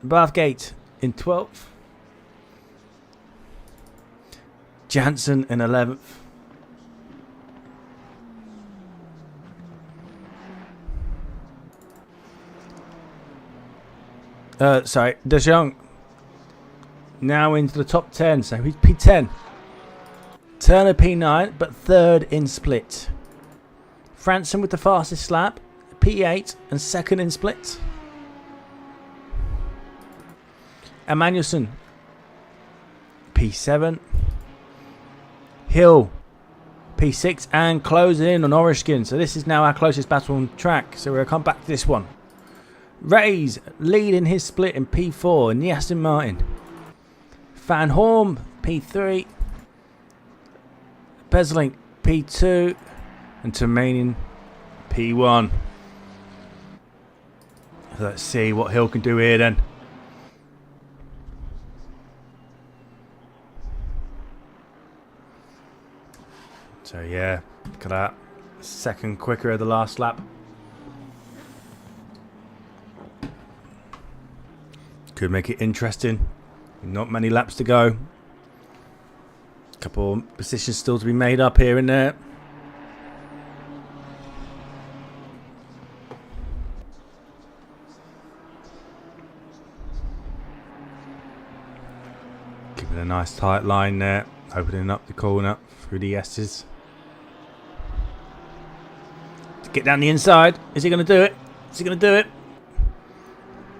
[SPEAKER 2] Bathgate in 12th. Jansen in 11th. Sorry, De Jong now into the top 10, so he's P10. Turner P9, but third in split. Franson with the fastest lap, P8 and second in split. Emmanuelson, P7. Hill, P6, and closing in on Orishkin. So this is now our closest battle on track. So we'll come back to this one. Ray's leading his split in P4 in the Aston Martin. Van Horn, P3. Beslink, P2. And Termanian, P1. Let's see what Hill can do here then. So yeah, look at that. Second quicker of the last lap. Could make it interesting. Not many laps to go. Couple positions still to be made up here and there. Keeping a nice tight line there. Opening up the corner through the S's. Get down the inside. Is he going to do it? Is he going to do it?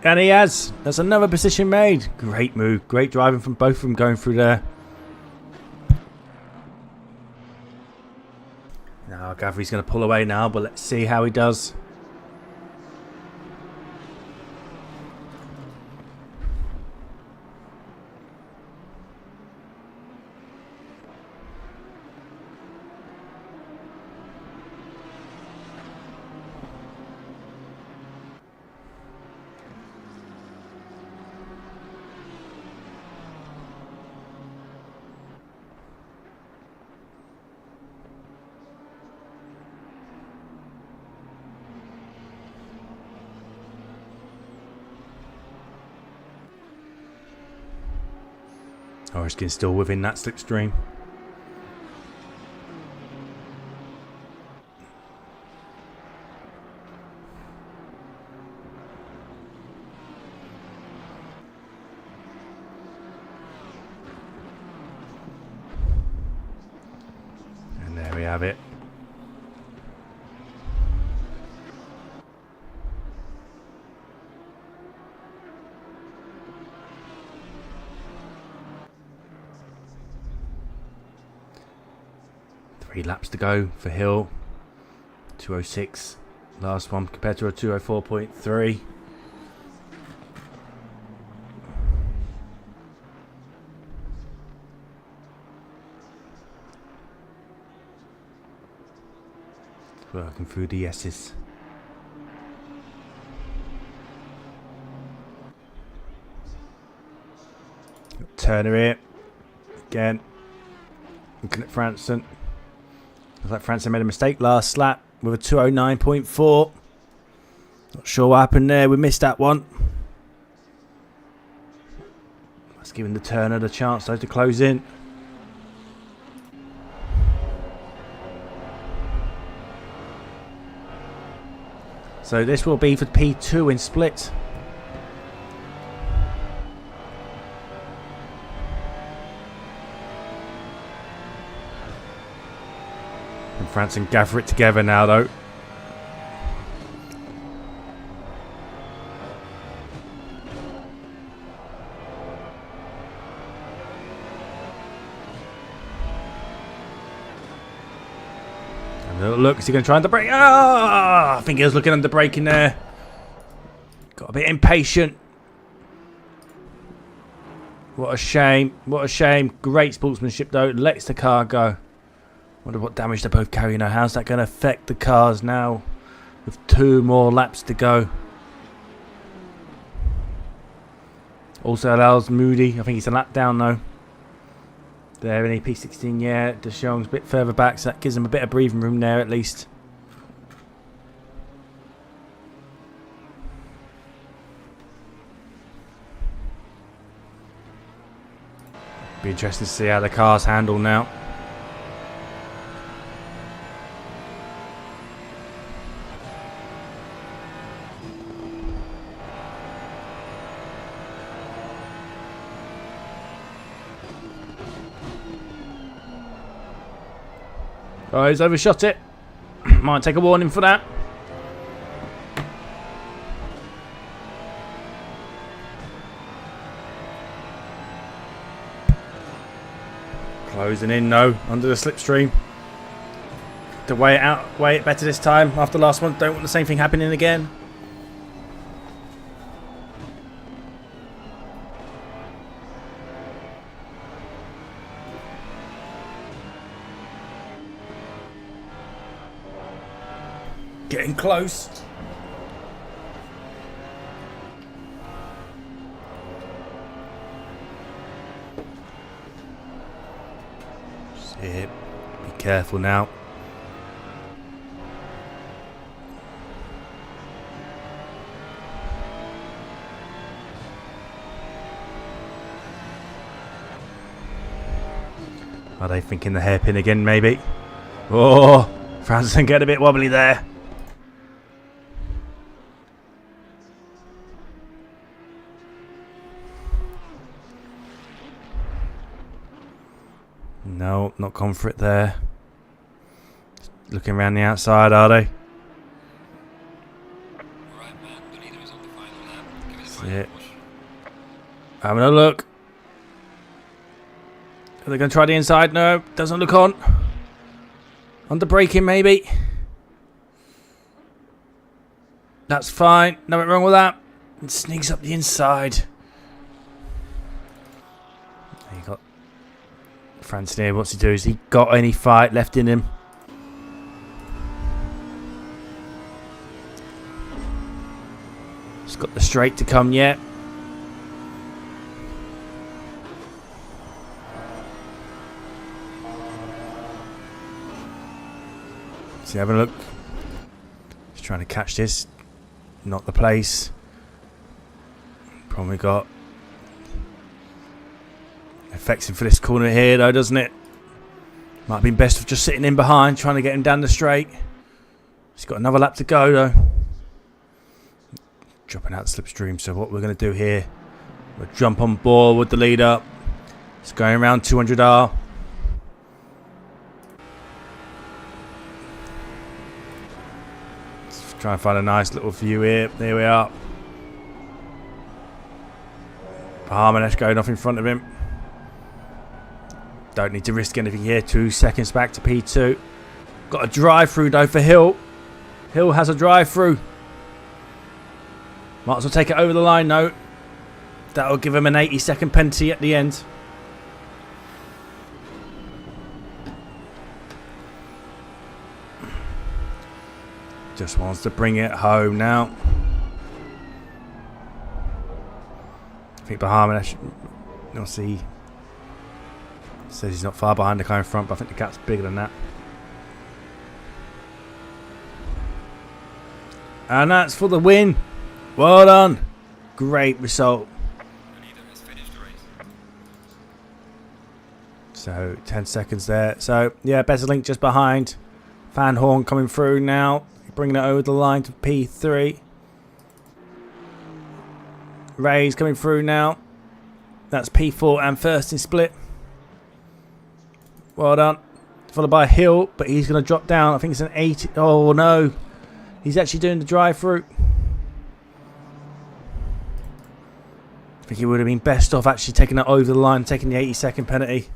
[SPEAKER 2] And he has. That's another position made. Great move. Great driving from both of them going through there. Now I gather he's going to pull away now, but let's see how he does. Oriskin's still within that slipstream. And there we have it. Three laps to go for Hill. 2:06 last one compared to a 2:04.3. Working through the S's. Turner here again. Looking at Franson. Looks like Franson made a mistake last lap with a 2:09.4. Not sure what happened there. We missed that one. That's giving the Turner the chance though to close in. So this will be for P2 in split. And Franson gather it together now though. Look, is he going to try and brake? Ah, I think he was looking under braking there. Got a bit impatient. What a shame. What a shame. Great sportsmanship though. Lets the car go. Wonder what damage they're both carrying now. How's that going to affect the cars now with 2 more laps to go? Also allows Moody. I think he's a lap down though. There in P16, yeah, De Jong's a bit further back, so that gives him a bit of breathing room there at least. Be interesting to see how the cars handle now. Oh, he's overshot it. Might take a warning for that. Closing in, no, under the slipstream. To weigh it better this time. After the last one, don't want the same thing happening again. Getting close. Be careful now. Are they thinking the hairpin again, maybe? Oh, Franson get a bit wobbly there. No, not gone for it there. Just looking around the outside, are they? That's it. Having a look. Are they going to try the inside? No, doesn't look on. Under braking, maybe. That's fine. Nothing wrong with that. It sneaks up the inside. There you got Franson here. What's he do? Has he got any fight left in him? He's got the straight to come yet. See, having a look. Just trying to catch this. Not the place. Probably got affects him for this corner here, though, doesn't it? Might have been best of just sitting in behind, trying to get him down the straight. He's got another lap to go, though. Dropping out the slipstream, so what we're going to do here, we'll jump on board with the leader. It's going around 200R. Let's try and find a nice little view here. There we are. Bahamanesh going off in front of him. Don't need to risk anything here. 2 seconds back to P2. Got a drive through though for Hill. Hill has a drive through. Might as well take it over the line though. That'll give him an 80-second penalty at the end. Just wants to bring it home now. I think Bahamanesh, you'll see, says he's not far behind the car in front, but I think the gap's bigger than that. And that's for the win. Well done. Great result. So 10 seconds there. So yeah, Better Link just behind. Van Horn coming through now, bringing it over the line to P3. Ray's coming through now. That's P4 and first in split. Well done. Followed by Hill, but he's going to drop down. I think it's an 80. Oh no. He's actually doing the drive through. I think he would have been best off actually taking that over the line, taking the 80-second penalty.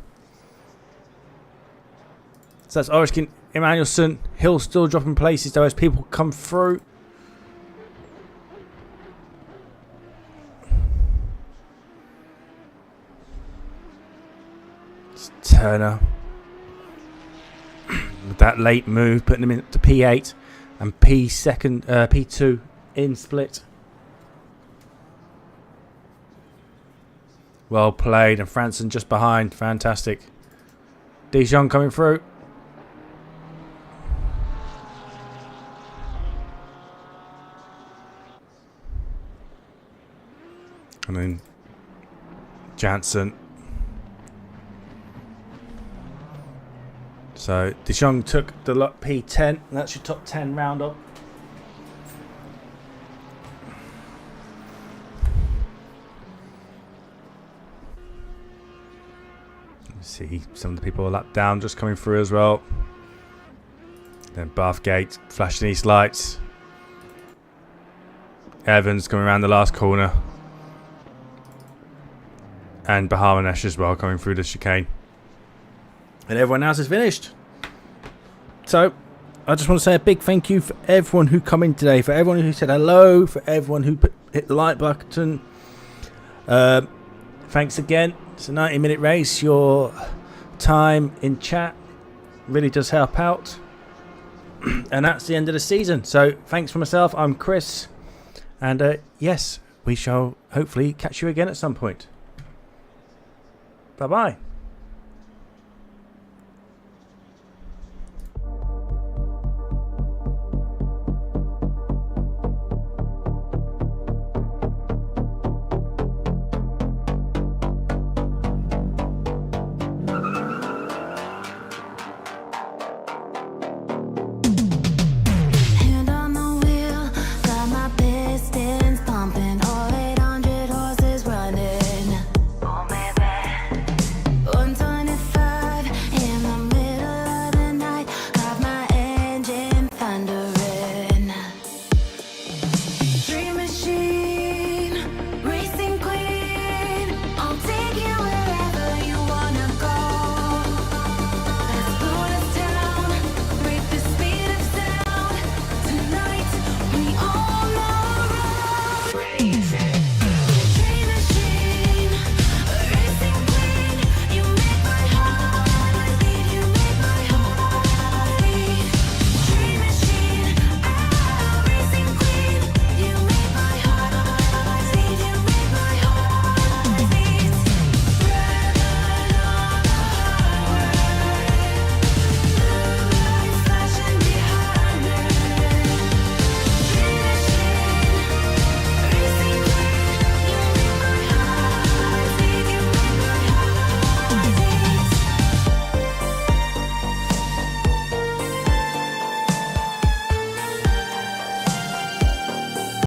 [SPEAKER 2] So that's Oriskin, Emmanuelson. Hill still dropping places though as people come through. It's Turner. With that late move, putting him into P8 and P2 in split. Well played, and Franson just behind. Fantastic. Dijon coming through. And then Jansen. So Dijon took the lot P10. And that's your top 10 roundup. See some of the people a lap down just coming through as well. Then Bathgate flashing these lights. Evans coming around the last corner. And Bahamanesh as well coming through the chicane. And everyone else is finished. So I just want to say a big thank you for everyone who come in today, for everyone who said hello, for everyone who hit the like button. Thanks again. It's a 90-minute race. Your time in chat really does help out. And that's the end of the season. So thanks for myself. I'm Chris. And yes, we shall hopefully catch you again at some point. Bye-bye.